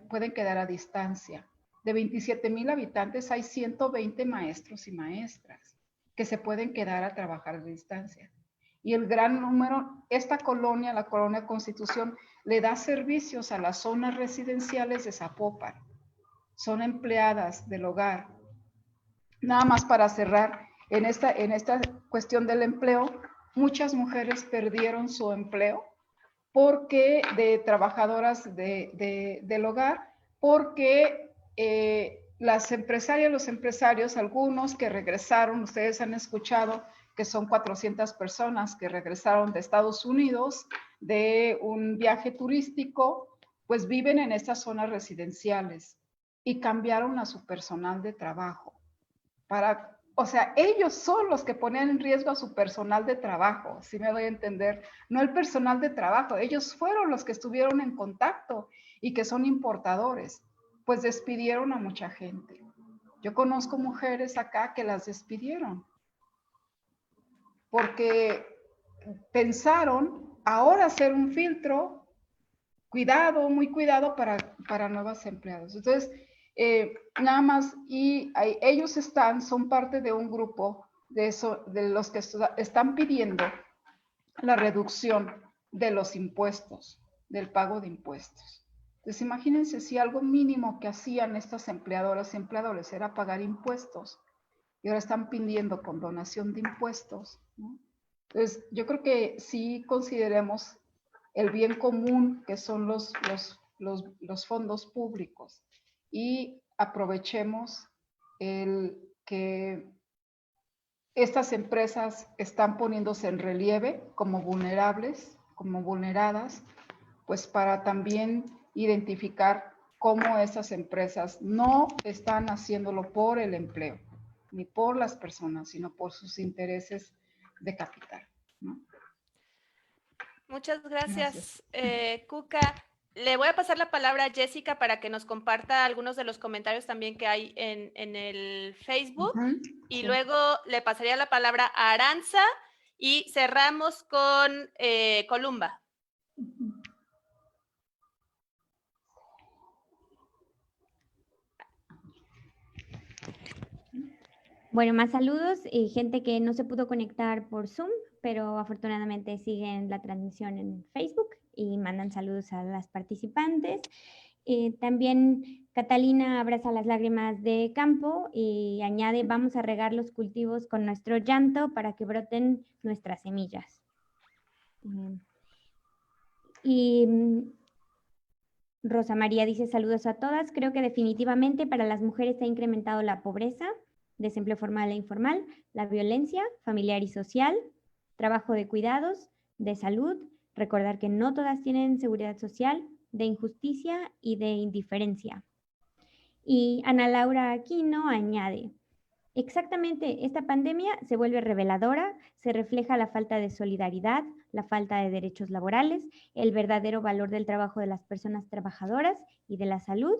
pueden quedar a distancia. De 27,000 habitantes hay 120 maestros y maestras que se pueden quedar a trabajar a distancia. Y el gran número, esta colonia, la colonia Constitución, le da servicios a las zonas residenciales de Zapopan. Son empleadas del hogar. Nada más para cerrar, en esta cuestión del empleo, muchas mujeres perdieron su empleo porque de trabajadoras del hogar, porque las empresarias, los empresarios, algunos que regresaron, ustedes han escuchado que son 400 personas que regresaron de Estados Unidos de un viaje turístico, pues viven en estas zonas residenciales y cambiaron a su personal de trabajo. O sea, ellos son los que ponían en riesgo a su personal de trabajo, si me doy a entender, no el personal de trabajo. Ellos fueron los que estuvieron en contacto y que son importadores, pues despidieron a mucha gente. Yo conozco mujeres acá que las despidieron porque pensaron ahora hacer un filtro, cuidado, muy cuidado para nuevos empleados. Entonces, nada más, y ellos son parte de un grupo de los que están pidiendo la reducción de los impuestos, del pago de impuestos. Entonces, imagínense si algo mínimo que hacían estas empleadoras y empleadores era pagar impuestos, y ahora están pidiendo condonación de impuestos, ¿no? Entonces, yo creo que sí consideremos el bien común que son los fondos públicos y aprovechemos el que estas empresas están poniéndose en relieve como vulnerables, como vulneradas, pues para también identificar cómo estas empresas no están haciéndolo por el empleo, ni por las personas, sino por sus intereses de capital, ¿no? Muchas gracias. Cuca. Le voy a pasar la palabra a Jessica para que nos comparta algunos de los comentarios también que hay en el Facebook. Y sí, luego le pasaría la palabra a Aranza y cerramos con Columba. Bueno, más saludos y gente que no se pudo conectar por Zoom, pero afortunadamente siguen la transmisión en Facebook y mandan saludos a las participantes. También Catalina abraza las lágrimas de Campo y añade: vamos a regar los cultivos con nuestro llanto para que broten nuestras semillas. Y Rosa María dice: saludos a todas. Creo que definitivamente para las mujeres se ha incrementado la pobreza, desempleo formal e informal, la violencia familiar y social, trabajo de cuidados, de salud, recordar que no todas tienen seguridad social, de injusticia y de indiferencia. Y Ana Laura Aquino añade, exactamente, esta pandemia se vuelve reveladora, se refleja la falta de solidaridad, la falta de derechos laborales, el verdadero valor del trabajo de las personas trabajadoras y de la salud,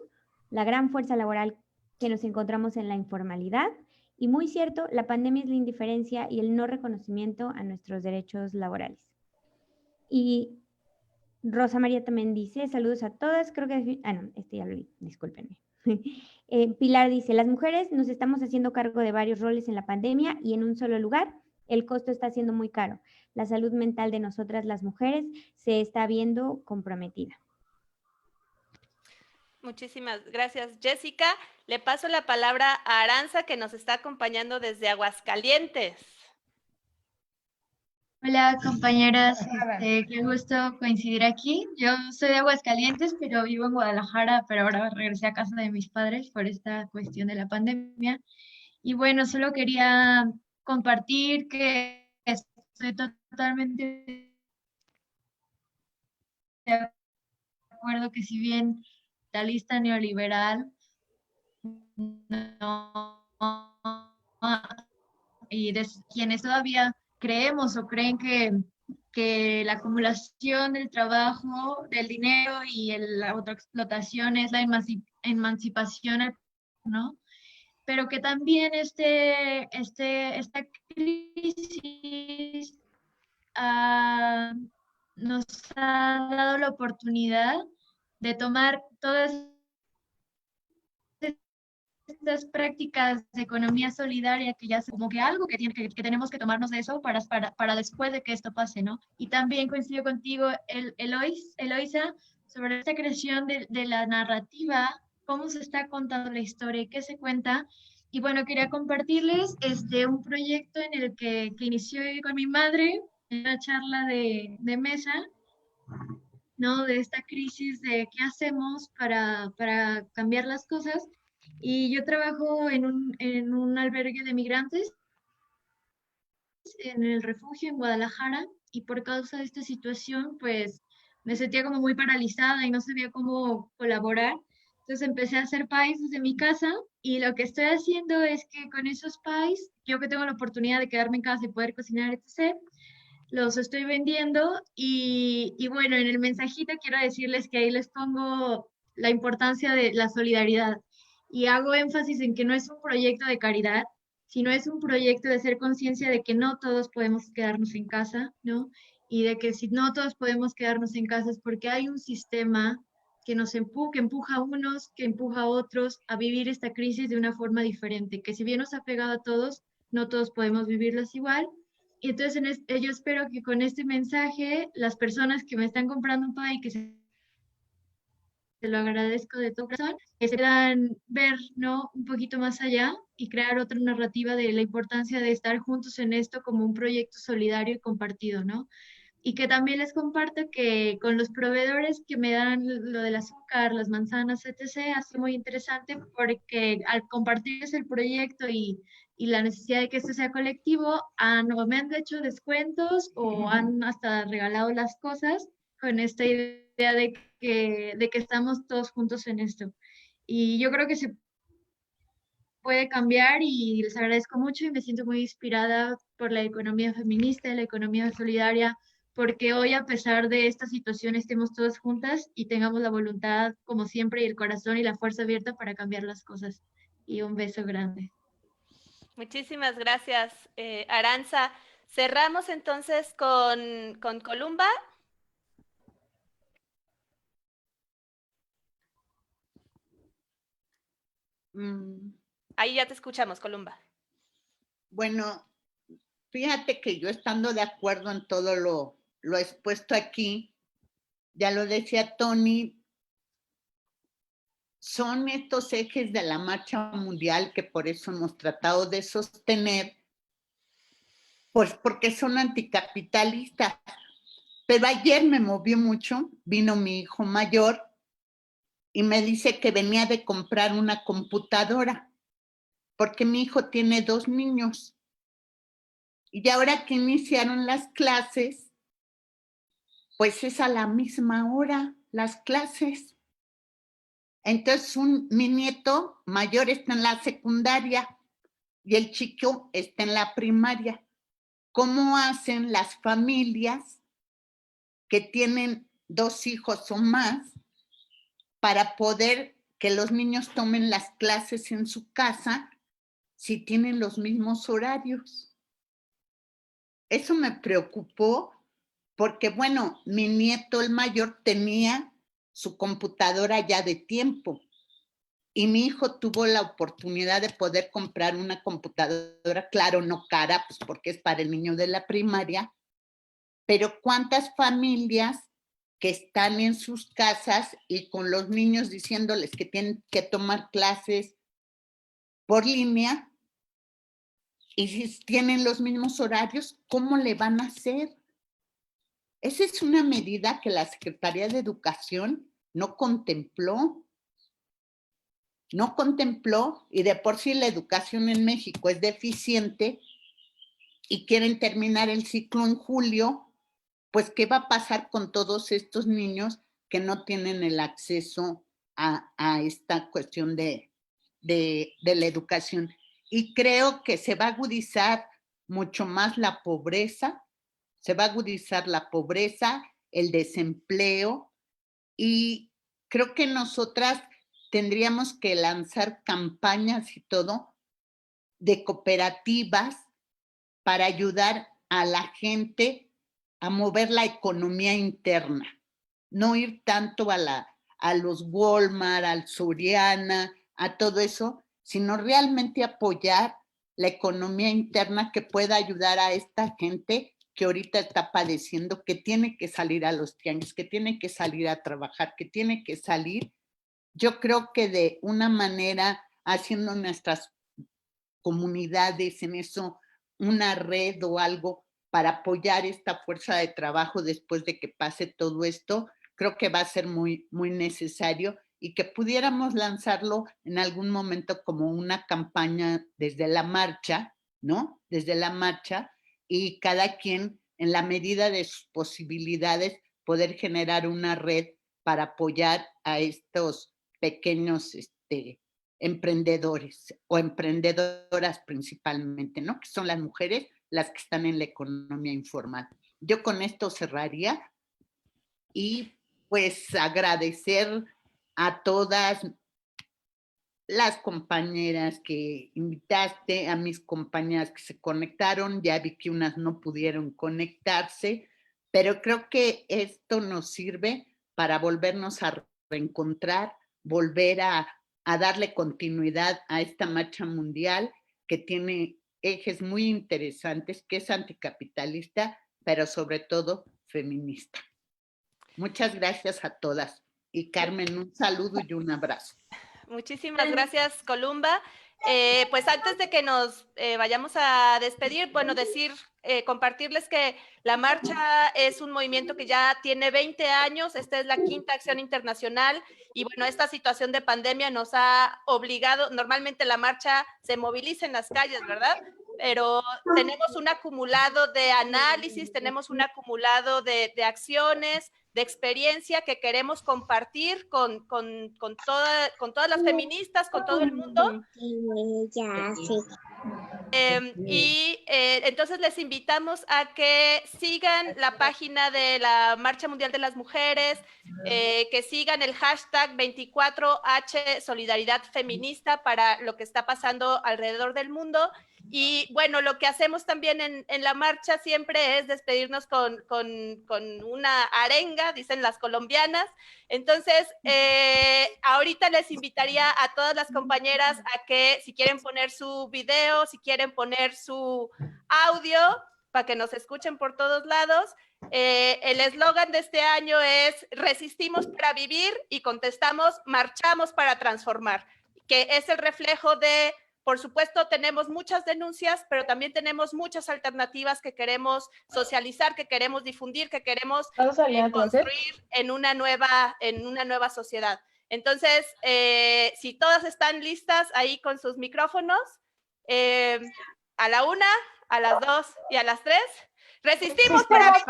la gran fuerza laboral que nos encontramos en la informalidad y, muy cierto, la pandemia es la indiferencia y el no reconocimiento a nuestros derechos laborales. Y Rosa María también dice, saludos a todas, creo que... no, ya lo vi, discúlpenme. Pilar dice, las mujeres nos estamos haciendo cargo de varios roles en la pandemia y en un solo lugar, el costo está siendo muy caro. La salud mental de nosotras las mujeres se está viendo comprometida. Muchísimas gracias, Jessica. Le paso la palabra a Aranza, que nos está acompañando desde Aguascalientes. Hola compañeras, qué gusto coincidir aquí. Yo soy de Aguascalientes, pero vivo en Guadalajara, pero ahora regresé a casa de mis padres por esta cuestión de la pandemia. Y bueno, solo quería compartir que estoy totalmente de acuerdo que si bien la lista neoliberal y de quienes todavía creemos o creen que la acumulación del trabajo, del dinero y la autoexplotación es la emancipación, ¿no? Pero que también esta crisis nos ha dado la oportunidad de tomar todas estas prácticas de economía solidaria que ya es como que algo que tenemos que tomarnos de eso para después de que esto pase, ¿no? Y también coincido contigo, Eloisa, sobre esta creación de la narrativa, cómo se está contando la historia y qué se cuenta. Y bueno, quería compartirles un proyecto en el que inició con mi madre, en una charla de mesa, ¿no? De esta crisis de qué hacemos para cambiar las cosas. Y yo trabajo en un albergue de migrantes en el refugio en Guadalajara, y por causa de esta situación, pues me sentía como muy paralizada y no sabía cómo colaborar. Entonces empecé a hacer pies desde mi casa, y lo que estoy haciendo es que con esos pies, yo que tengo la oportunidad de quedarme en casa y poder cocinar, etc., los estoy vendiendo. Y bueno, en el mensajito quiero decirles que ahí les pongo la importancia de la solidaridad. Y hago énfasis en que no es un proyecto de caridad, sino es un proyecto de hacer conciencia de que no todos podemos quedarnos en casa, ¿no? Y de que si no todos podemos quedarnos en casa es porque hay un sistema que que empuja a unos, que empuja a otros a vivir esta crisis de una forma diferente, que si bien nos ha pegado a todos, no todos podemos vivirlas igual. Y entonces yo espero que con este mensaje, las personas que me están comprando un pie, que se lo agradezco de todo corazón, que se puedan ver, ¿no?, un poquito más allá y crear otra narrativa de la importancia de estar juntos en esto como un proyecto solidario y compartido, ¿no? Y que también les comparto que con los proveedores que me dan lo del azúcar, las manzanas, etc., ha sido muy interesante porque al compartirles el proyecto y la necesidad de que esto sea colectivo, o me han hecho descuentos o han hasta regalado las cosas con esta idea de que estamos todos juntos en esto. Y yo creo que se puede cambiar, y les agradezco mucho y me siento muy inspirada por la economía feminista, la economía solidaria, porque hoy, a pesar de esta situación, estemos todas juntas y tengamos la voluntad, como siempre, y el corazón y la fuerza abierta para cambiar las cosas. Y un beso grande. Muchísimas gracias, Aranza. Cerramos entonces con Columba. Ahí ya te escuchamos, Columba. Bueno, fíjate que yo, estando de acuerdo en todo lo expuesto aquí, ya lo decía Tony, son estos ejes de la marcha mundial que por eso hemos tratado de sostener, pues porque son anticapitalistas. Pero ayer me movió mucho, vino mi hijo mayor y me dice que venía de comprar una computadora, porque mi hijo tiene 2 niños. Y ahora que iniciaron las clases, pues es a la misma hora las clases. Entonces, mi nieto mayor está en la secundaria y el chico está en la primaria. ¿Cómo hacen las familias que tienen 2 hijos o más para poder que los niños tomen las clases en su casa si tienen los mismos horarios? Eso me preocupó porque, bueno, mi nieto, el mayor, tenía su computadora ya de tiempo y mi hijo tuvo la oportunidad de poder comprar una computadora, claro, no cara, pues porque es para el niño de la primaria, pero ¿cuántas familias que están en sus casas y con los niños diciéndoles que tienen que tomar clases por línea? Y si tienen los mismos horarios, ¿cómo le van a hacer? Esa es una medida que la Secretaría de Educación no contempló. No contempló, y de por sí la educación en México es deficiente y quieren terminar el ciclo en julio, pues ¿qué va a pasar con todos estos niños que no tienen el acceso a esta cuestión de la educación? Y creo que se va a agudizar mucho más la pobreza, el desempleo, y creo que nosotras tendríamos que lanzar campañas y todo de cooperativas para ayudar a la gente a mover la economía interna, no ir tanto a los Walmart, al Soriana, a todo eso, sino realmente apoyar la economía interna que pueda ayudar a esta gente que ahorita está padeciendo, que tiene que salir a los tianguis, que tiene que salir a trabajar, que tiene que salir. Yo creo que de una manera, haciendo nuestras comunidades en eso, una red o algo para apoyar esta fuerza de trabajo después de que pase todo esto, creo que va a ser muy, muy necesario y que pudiéramos lanzarlo en algún momento como una campaña desde la marcha, ¿no? Desde la marcha, y cada quien, en la medida de sus posibilidades, poder generar una red para apoyar a estos pequeños emprendedores o emprendedoras principalmente, ¿no? Que son las mujeres las que están en la economía informal. Yo con esto cerraría y pues agradecer a todas las compañeras que invitaste, a mis compañeras que se conectaron, ya vi que unas no pudieron conectarse, pero creo que esto nos sirve para volvernos a reencontrar, volver a darle continuidad a esta marcha mundial que tiene ejes muy interesantes, que es anticapitalista, pero sobre todo feminista. Muchas gracias a todas. Y Carmen, un saludo y un abrazo. Muchísimas gracias, Columba. Pues antes de que nos vayamos a despedir, bueno, compartirles que la marcha es un movimiento que ya tiene 20 años, esta es la 5ª acción internacional y bueno, esta situación de pandemia nos ha obligado, normalmente la marcha se moviliza en las calles, ¿verdad? Pero tenemos un acumulado de análisis, tenemos un acumulado de acciones, de experiencia que queremos compartir con todas las feministas, con todo el mundo. Entonces les invitamos a que sigan la página de la Marcha Mundial de las Mujeres, que sigan el hashtag 24H Solidaridad Feminista para lo que está pasando alrededor del mundo. Y bueno, lo que hacemos también en la marcha siempre es despedirnos con una arenga, dicen las colombianas. Entonces, ahorita les invitaría a todas las compañeras a que si quieren poner su video, si quieren poner su audio, para que nos escuchen por todos lados. El eslogan de este año es resistimos para vivir y contestamos marchamos para transformar, que es el reflejo de, por supuesto, tenemos muchas denuncias, pero también tenemos muchas alternativas que queremos socializar, que queremos difundir, que queremos construir en una nueva sociedad. Entonces, si todas están listas ahí con sus micrófonos, a la 1, a las 2 y a las 3, Resistimos para vivir.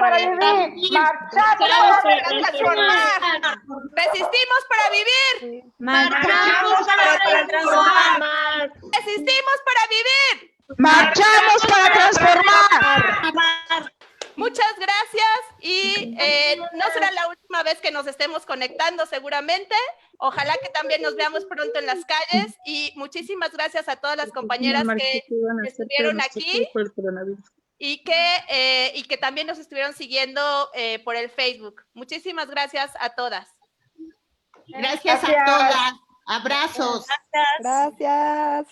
Marchamos para transformar. Resistimos para vivir. Marchamos para transformar. Resistimos para vivir. Marchamos para transformar. Muchas gracias y no será la última vez que nos estemos conectando seguramente. Ojalá que también nos veamos pronto en las calles y muchísimas gracias a todas las compañeras que estuvieron aquí y que también nos estuvieron siguiendo por el Facebook. Muchísimas gracias a todas. Gracias a todas. Abrazos. Gracias.